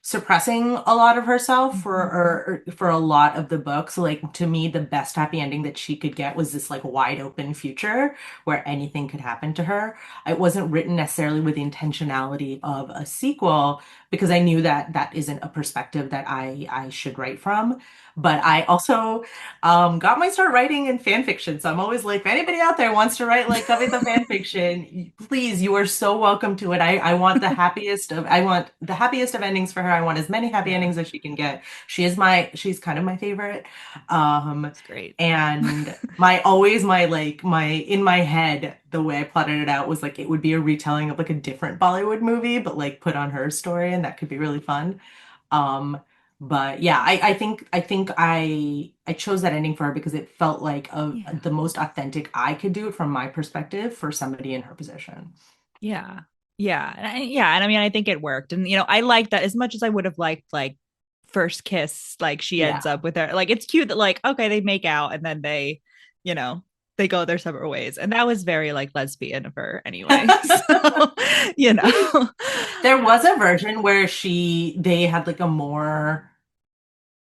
suppressing a lot of herself Mhm. or for a lot of the book. So like to me, the best happy ending that she could get was this like wide open future where anything could happen to her. It wasn't written necessarily with the intentionality of a sequel because I knew that that isn't a perspective that I should write from. But I also got my start writing in fan fiction. So I'm always like, if anybody out there wants to write like Kavita fan fiction, please, you are so welcome to it. I want the happiest of endings for her. I want as many happy Yeah, endings as she can get. She's kind of my favorite. that's great. And my in my head, the way I plotted it out was like it would be a retelling of like a different Bollywood movie, but like put on her story, and that could be really fun. Um, but yeah, I think I chose that ending for her because it felt like Yeah. the most authentic I could do it from my perspective for somebody in her position. Yeah. Yeah. And I mean, I think it worked. And, I like that as much as I would have liked, like, first kiss, like, she ends Yeah. up with her. Like, it's cute that, like, okay, they make out and then you know, they go their separate ways. And that was very, like, lesbian of her anyway. So, you know, There was a version where they had like a more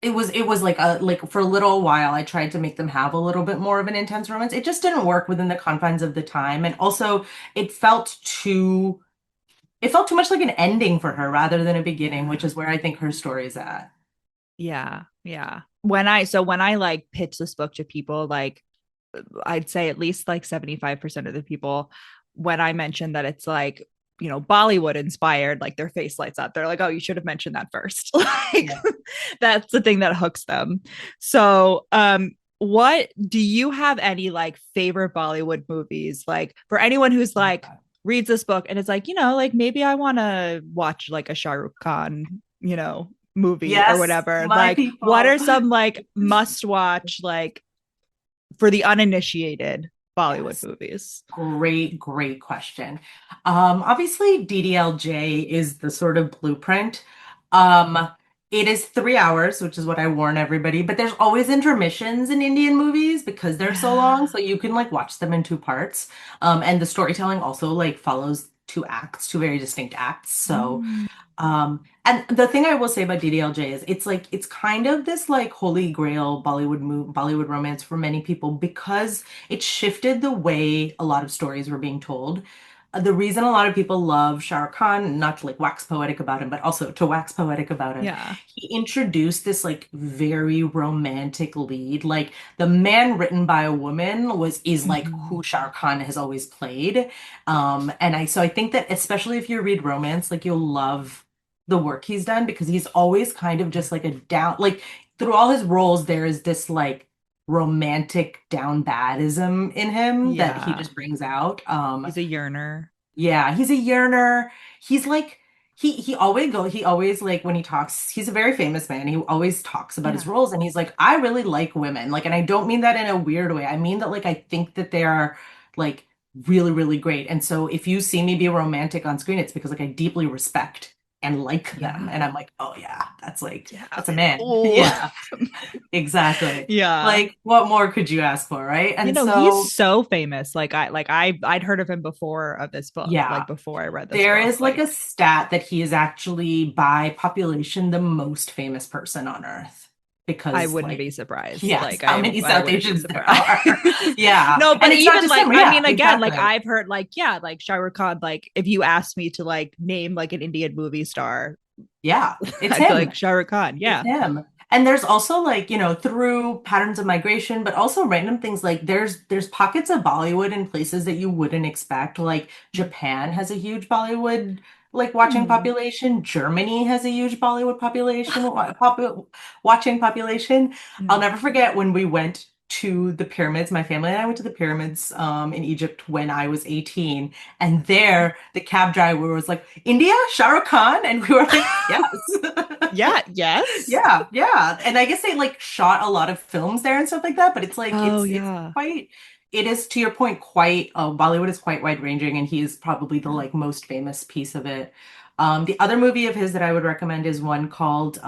it was like a like for a little while I tried to make them have a little bit more of an intense romance. It just didn't work within the confines of the time. And also it felt too it felt too much like an ending for her rather than a beginning, which yeah. is where I think her story is at. Yeah. Yeah. When I like pitch this book to people, like, I'd say at least like 75% of the people, when I mention that it's like, Bollywood inspired, like their face lights up. They're like, oh, you should have mentioned that first. Like Yeah. that's the thing that hooks them. So, what do you have any like favorite Bollywood movies? Like for anyone who's like reads this book and it's like, like maybe I want to watch like a Shah Rukh Khan, movie or Yes, whatever. my Like, what people. are some like must watch like for the uninitiated Bollywood Yes. movies? Great question. Obviously DDLJ is the sort of blueprint. Um, it is 3 hours, which is what I warn everybody, but there's always intermissions in Indian movies because they're so long, Yeah. so you can like watch them in two parts. And the storytelling also like follows two acts, two very distinct acts. So Mm. and the thing I will say about DDLJ is it's like it's kind of this like holy grail Bollywood romance for many people because it shifted the way a lot of stories were being told. The reason a lot of people love Shah Rukh Khan, not to like wax poetic about him, but also to wax poetic about him, Yeah. he introduced this like very romantic lead. Like the man written by a woman was is like Mhm. who Shah Rukh Khan has always played. And I think that especially if you read romance, like you'll love the work he's done because he's always kind of just like a down like through all his roles there is this like romantic down badism in him that he Yeah. just brings out. He's a yearner. Yeah, he's a yearner. He's like he always like when he talks, he's a very famous man. He always talks about his Yeah. roles and he's like, I really like women. Like, and I don't mean that in a weird way. I mean that like I think that they are like really, really great. And so if you see me be romantic on screen, it's because like I deeply respect and like them. Yeah. And I'm like, oh yeah, Yeah. that's a man. Oh, Yeah, exactly. yeah. Like, what more could you ask for, right? You And know, he's so so famous. I'd heard of him before of this book, like yeah. before I read this There book. is like a Like stat that he is actually by population the most famous person on Earth I because wouldn't like be surprised. yes, Like how many I South wouldn't be Asians there surprised. are. Yeah. No, And but it's not even just like him. I Yeah, mean again, like exactly. I've heard like yeah, like Shah Rukh Khan, like if you asked me to like name like an Indian movie star, Yeah, it's I'd be him. like Shah Rukh Khan. It's Yeah. him. And there's also like, through patterns of migration, but also random things like there's pockets of Bollywood in places that you wouldn't expect. Like Japan has a huge Bollywood like watching Hmm. population. Germany has a huge Bollywood population watching population. I'll Yeah. never forget when we went to the pyramids. My family and I went to the pyramids in Egypt when I was 18. And there the cab driver was like, India, Shah Rukh Khan? And we were like, yes. Yeah. Yes. Yeah, yeah. And I guess they like shot a lot of films there and stuff like that, but it's like Oh it's yeah. quite it is to your point quite Bollywood is quite wide-ranging and he is probably the Yeah. like most famous piece of it. The other movie of his that I would recommend is one called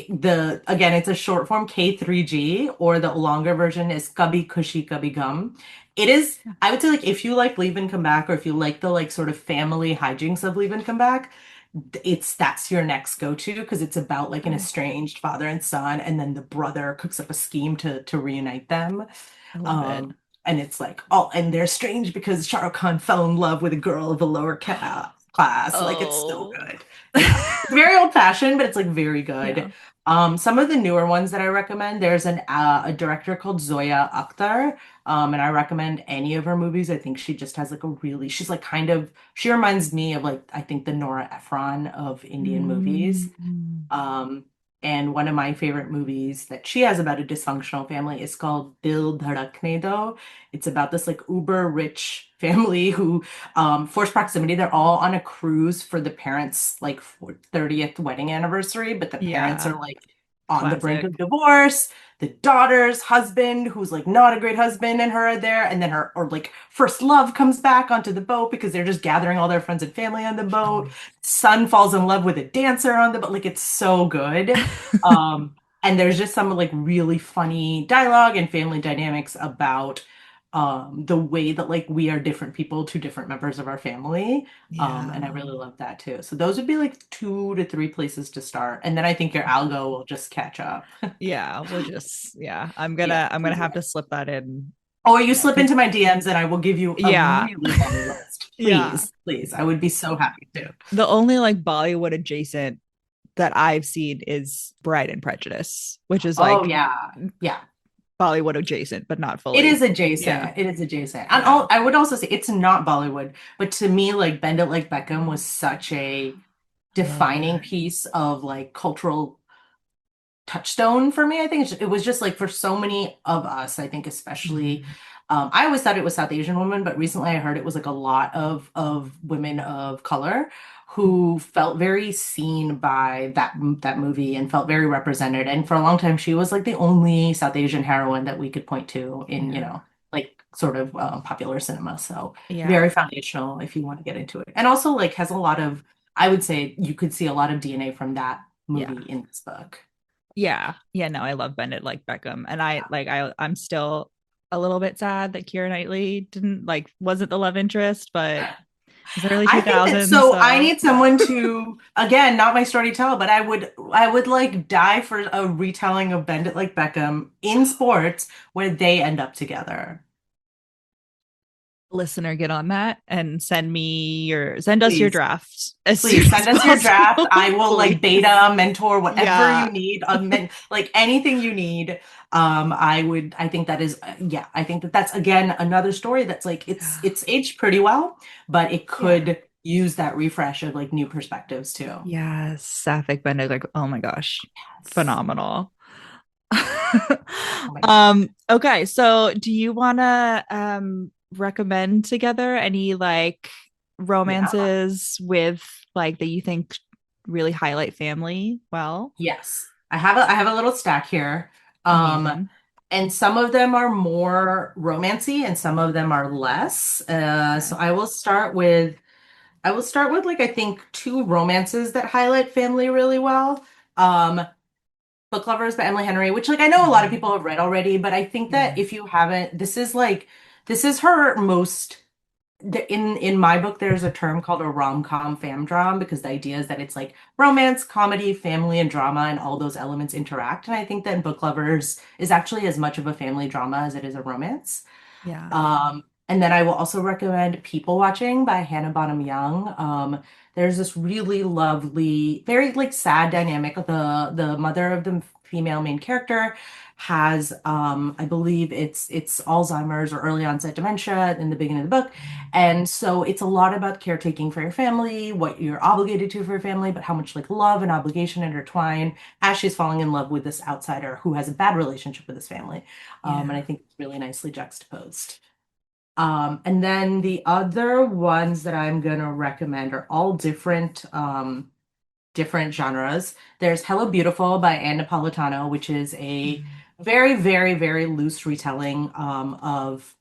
the again it's a short form K3G or the longer version is Kabhi Khushi Kabhi Gum. It is I would say like if you like Leave and Come Back or if you like the like sort of family hijinks of Leave and Come Back, it's that's your next go-to because it's about like an Oh, estranged father and son, and then the brother cooks up a scheme to reunite them. I love it. Um, and it's like, oh, and they're strange because Shah Rukh Khan fell in love with a girl of a lower ca class. Like it's so Oh. good. Yeah. It's very old-fashioned, but it's like very Yeah. good. Some of the newer ones that I recommend, there's a director called Zoya Akhtar. And I recommend any of her movies. I think she just has like a really, she's like kind of, she reminds me of like, I think the Nora Ephron of Indian movies. Mm. Um, and one of my favorite movies that she has about a dysfunctional family is called Dil Dhadakne Do. It's about this like uber rich family who, forced proximity, they're all on a cruise for the parents' like 30th wedding anniversary, but the parents Yeah. are like on the brink of Classic. divorce. The daughter's husband, who's like not a great husband, and her are there, and then her or like first love comes back onto the boat because they're just gathering all their friends and family on the boat. Son falls in love with a dancer on the boat. Like it's so good. And there's just some like really funny dialogue and family dynamics about the way that like we are different people to different members of our family. And I Yeah. really love that too. So those would be like two to three places to start. And then I think your algo will just catch up. Yeah, we'll just yeah. Yeah, I'm gonna please have do. to slip that in. Or you Yeah, slip because into my DMs and I will give you a yeah, really long list. yeah. Please, please. I would be so happy to. The only like Bollywood adjacent that I've seen is Bride and Prejudice, which is Oh like yeah. Yeah. Bollywood adjacent, but not It is fully. Yeah, adjacent. It is adjacent. And yeah. I would also say it's not Bollywood, but to me, like Bend It Like Beckham was such a I love defining it. piece of like cultural touchstone for me. I think it was just like for so many of us, I think especially Mhm. I always thought it was South Asian women, but recently I heard it was like a lot of women of color who felt very seen by that movie and felt very represented. And for a long time, she was like the only South Asian heroine that we could point to in, Yeah, like sort of popular cinema. So yeah, very foundational if you want to get into it. And also like has a lot of, I would say you could see a lot of DNA from that movie yeah. in this book. Yeah. Yeah, no, I love Bennett like Beckham. And I'm still a little bit sad that Keira Knightley didn't like wasn't the love interest, but It's early I think that 2000s, so I so need someone to, again, not my story to tell, but I would like die for a retelling of Bend It Like Beckham in sports where they end up together. listener, get on that and send us your Please. draft as Please soon as send us your draft. possible. I will like Please. beta, mentor, whatever Yeah. you need, like anything you need. I think that is, yeah, I think that that's again another story that's like it's aged pretty well, but it Yeah. could use that refresh of like new perspectives too. Yes. Sapphic Bender, like, oh my gosh, Yes. phenomenal. Oh my God. Okay, so do you wanna recommend together any like Yeah. romances with like that you think really highlight family well? Yes. I have a little stack here. Um, Amazing. and some of them are more romancy and some of them are less. So Okay. I will start with like I think two romances that highlight family really well. Um, Book Lovers by Emily Henry, which like I know a lot of Mhm. people have read already, but I think that Yeah. if you haven't, this is her most in my book, there's a term called a rom-com dram because the idea is that it's like romance, comedy, family, and drama, and all those elements interact. And I think that Book Lovers is actually as much of a family drama as it is a romance. Yeah. And then I will also recommend People Watching by Hannah Bonham Young. There's this really lovely, very like sad dynamic. The mother of the female main character has, I believe it's Alzheimer's or early onset dementia in the beginning of the book, and so it's a lot about caretaking for your family, what you're obligated to for your family, but how much like love and obligation intertwine as she's falling in love with this outsider who has a bad relationship with his family. And I Yeah. think it's really nicely juxtaposed. And then the other ones that I'm gonna recommend are all different genres. There's Hello Beautiful by Ann Napolitano, which is a Mhm. very, very, very loose retelling of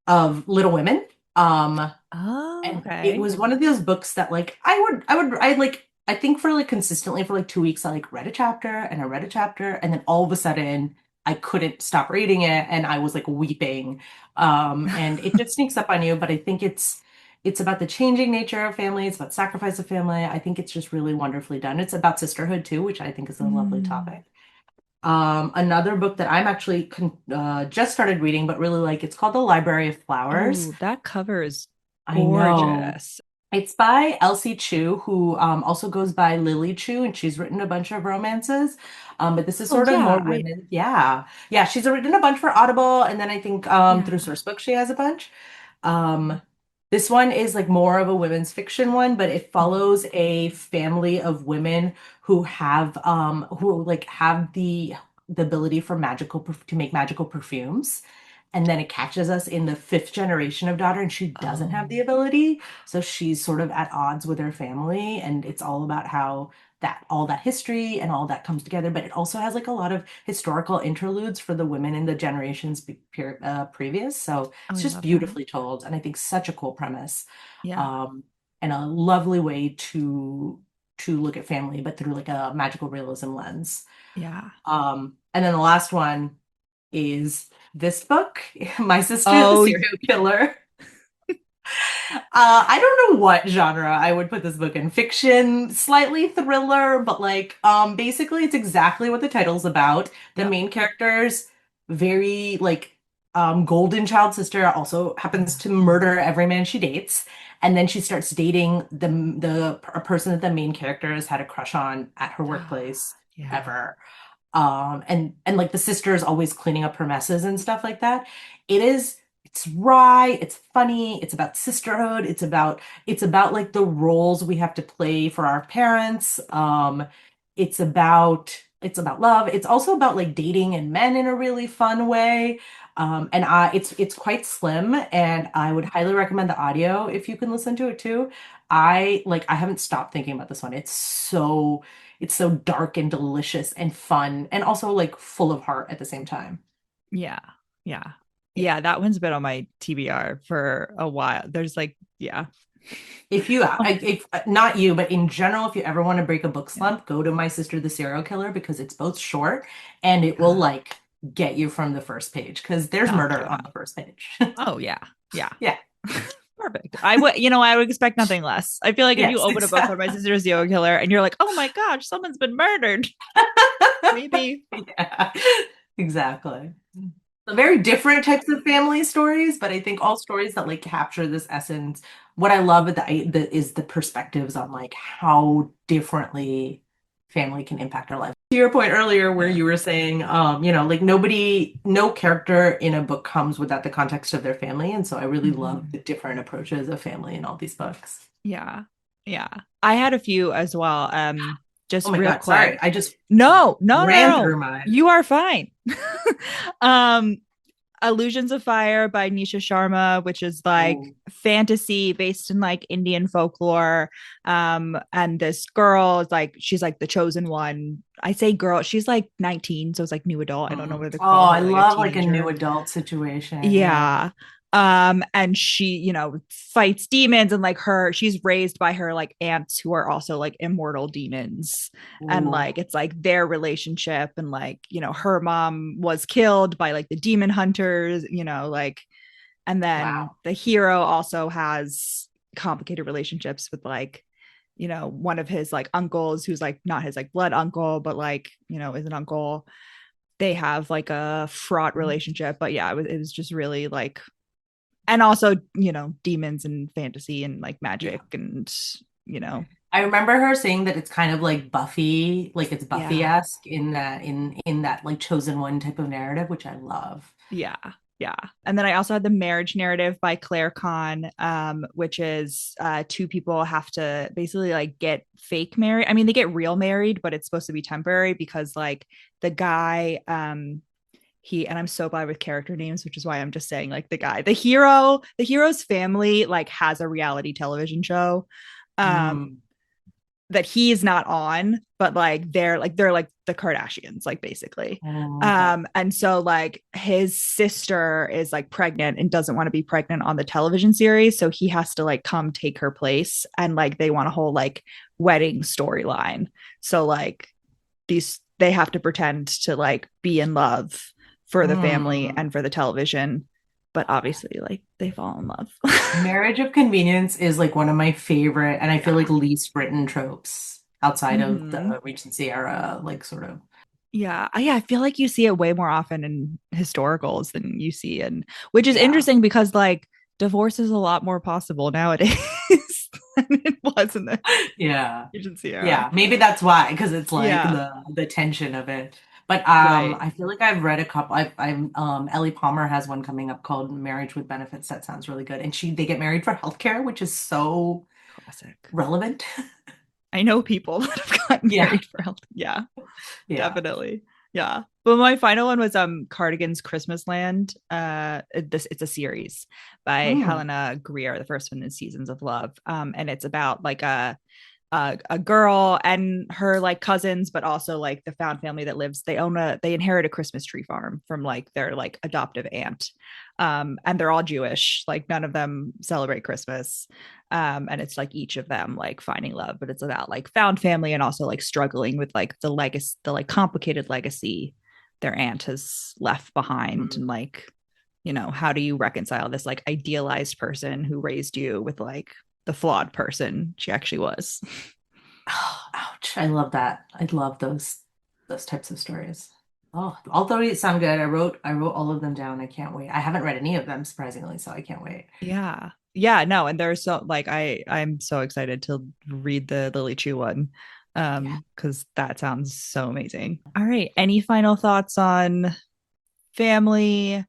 Little Women. Um, Oh, and it okay. was one of those books that like I think for like consistently for like 2 weeks I like read a chapter and I read a chapter and then all of a sudden I couldn't stop reading it and I was like weeping. And it just sneaks up on you, but I think it's about the changing nature of family, it's about sacrifice of family. I think it's just really wonderfully done. It's about sisterhood too, which I think is a lovely Mm. topic. Another book that I'm actually just started reading, but really like, it's called The Library of Flowers. Oh, that cover is I know. gorgeous. It's by Elsie Chu, who also goes by Lily Chu, and she's written a bunch of romances. But this is Oh sort of more yeah, I women. Yeah. Yeah, she's written a bunch for Audible, and then I think through yeah. Sourcebook she has a bunch. Um, this one is like more of a women's fiction one, but it Mhm. follows a family of women who like have the ability for to make magical perfumes. And then it catches us in the fifth generation of daughter, and she doesn't have the Oh, ability. So she's sort of at odds with her family, and it's all about how that all that history and all that comes together. But it also has like a lot of historical interludes for the women in the generations previous. So oh, it's I just love that. beautifully told, and I think such a cool premise, Yeah, um, and a lovely way to look at family, but through like a magical realism lens. yeah. And then the last one is this book, My Sister the Oh, Serial Killer. I don't know what genre I would put this book in. Fiction, slightly thriller, but like basically it's exactly what the title's about. The yeah. main character's very like golden child sister also happens to murder every man she dates. And then she starts dating the a person that the main character has had a crush on at her workplace Yeah. ever. And like the sister is always cleaning up her messes and stuff like that. It's wry, it's funny, it's about sisterhood, it's about like the roles we have to play for our parents. It's about love. It's also about like dating and men in a really fun way. And it's quite slim, and I would highly recommend the audio if you can listen to it too. I haven't stopped thinking about this one. It's so dark and delicious and fun and also like full of heart at the same time. Yeah. Yeah. Yeah. Yeah, that one's been on my TBR for a while. There's like, yeah. If you, Oh, if not you, but in general, if you ever want to break a book yeah. slump, go to My Sister the Serial Killer because it's both short and it will Yeah. like get you from the first page because there's Oh, murder yeah. on the first page. Oh, yeah. Yeah. Yeah. Perfect. I would expect nothing less. I feel like if you Yes, open a book on my exactly. sister's serial killer and you're like, oh my gosh, someone's been murdered. Maybe. Yeah, exactly. So very different types of family stories, but I think all stories that like capture this essence. What I love is the perspectives on like how differently family can impact our lives. To your point earlier, where Yeah. you were saying, like no character in a book comes without the context of their family, and so I really love Mhm. the different approaches of family in all these books. Yeah. Yeah. I had a few as well. Oh Just my real God, sorry, quick. I just No, no, no, ran no. through mine. You are fine. um, Illusions of Fire by Nisha Sharma, which is like Ooh. fantasy based in like Indian folklore. And this girl is like, she's like the chosen one. I say girl, she's like 19, so it's like new adult. I don't know Mm. whether to Oh, call I her like a love like a new teenager. adult situation. Yeah. Yeah. And she, fights demons and like she's raised by her like aunts who are also like immortal demons. And Ooh. like it's like their relationship and like, her mom was killed by like the demon hunters, like and then Wow. the hero also has complicated relationships with like, one of his like uncles who's like not his like blood uncle, but like, is an uncle. They have like a fraught relationship, but yeah, it was just really like, and also demons and fantasy and like Yeah. magic and you know I remember her saying that it's kind of like Buffy, like it's yeah, Buffy-esque in that like chosen one type of narrative, which I love. yeah, yeah. And then I also had the marriage narrative by Claire Kahn, which is two people have to basically like get fake married. I mean, they get real married, but it's supposed to be temporary because like the guy and I'm so bad with character names, which is why I'm just saying like the hero's family like has a reality television show. um Mm. that he's not on, but like they're like the Kardashians, like basically. Oh, okay. And so like his sister is like pregnant and doesn't want to be pregnant on the television series. So he has to like come take her place. And like they want a whole like wedding storyline. So like they have to pretend to like be in love for the family Mm. and for the television. But obviously, like they fall in love. Marriage of Convenience is like one of my favorite, and I feel Yeah. like least written tropes outside of Mm-hmm. the Regency era, like sort of. Yeah. I feel like you see it way more often in historicals than you see in, which is Yeah. interesting because like divorce is a lot more possible nowadays than it was in the Yeah. agency era. Yeah, maybe that's why, because it's like Yeah. the tension of it. But Right. I feel like I've read a couple. I've Ellie Palmer has one coming up called Marriage with Benefits. That sounds really good. And they get married for healthcare, which is so Classic. relevant. I know people that have gotten Yeah, married for health. Yeah, yeah. definitely. Yeah. But my final one was Cardigan's Christmas Land. It's a series by Mm. Helena Greer. The first one is Seasons of Love. And it's about like a girl and her like cousins, but also like the found family that lives. They inherit a Christmas tree farm from like their like adoptive aunt. And they're all Jewish. Like none of them celebrate Christmas. And it's like each of them like finding love, but it's about like found family and also like struggling with like the legacy, the like complicated legacy their aunt has left behind, Mm. and like how do you reconcile this like idealized person who raised you with like the flawed person she actually was. Oh, ouch. I love that. I love those types of stories. Oh, all those sound good. I wrote all of them down. I can't wait. I haven't read any of them surprisingly, so I can't wait. Yeah. Yeah, no, and there's so like I'm so excited to read the Lily Chu one. Yeah. Because that sounds so amazing. All right. Any final thoughts on family,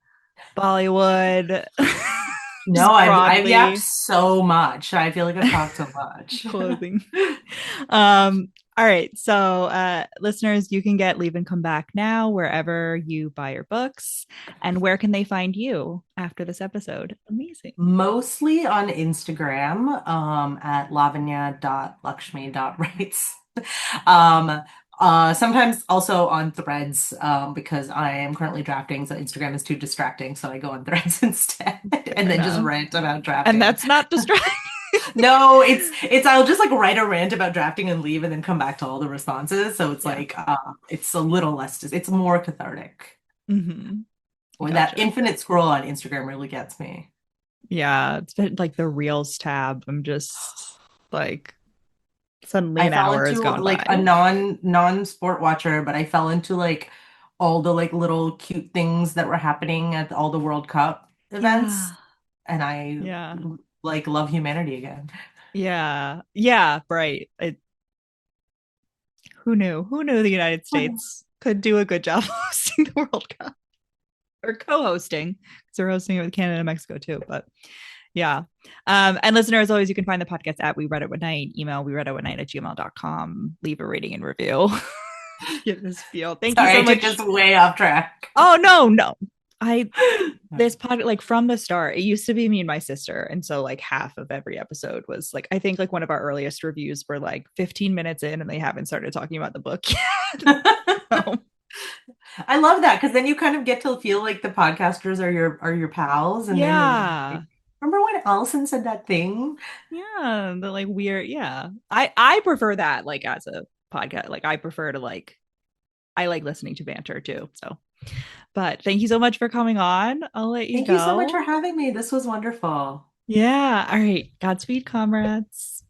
Bollywood, No, just I've yapped broadly so much. I feel like I've talked so much. clothing? All right. So listeners, you can get Leave and Come Back Now wherever you buy your books. And where can they find you after this episode? Amazing. Mostly on Instagram, at lavanya.lakshmi.writes. Um, sometimes also on Threads, because I am currently drafting, so Instagram is too distracting, so I go on Threads instead Fair and then just enough. rant about And drafting. that's not distracting. No, it's I'll just like write a rant about drafting and leave and then come back to all the responses. So it's Yeah. like it's a little less it's more cathartic. Mm-hmm. Or that Gotcha. infinite scroll on Instagram really gets me. Yeah, it's been like the Reels tab. I'm just like suddenly I an fell hour has into gone like a by. non-sport watcher, but I fell into like all the like little cute things that were happening at all the World Cup Yeah. events, and I Yeah. like love humanity again. Yeah. Yeah, right. Who knew? Who knew the United States could do a good job hosting the World Cup or co-hosting? Because they're hosting it with Canada and Mexico too. But yeah. And listeners, as always, you can find the podcast at We Read It One Night. Email we read it one night at gmail.com. Leave a rating and review. Get this feel. Thank you Sorry, so I took much. us way off track. Oh no, no. I this pod like from the start, it used to be me and my sister. And so like half of every episode was like I think like one of our earliest reviews were like 15 minutes in and they haven't started talking about the book yet. So, I love that because then you kind of get to feel like the podcasters are your pals, and then you're yeah. like, remember when Allison said that thing? Yeah. The like weird, yeah. I prefer that like as a podcast. Like I prefer to like I like listening to banter too. So but thank you so much for coming on. I'll let you Thank you so much go. for having me. This was wonderful. Yeah. All right. Godspeed, comrades.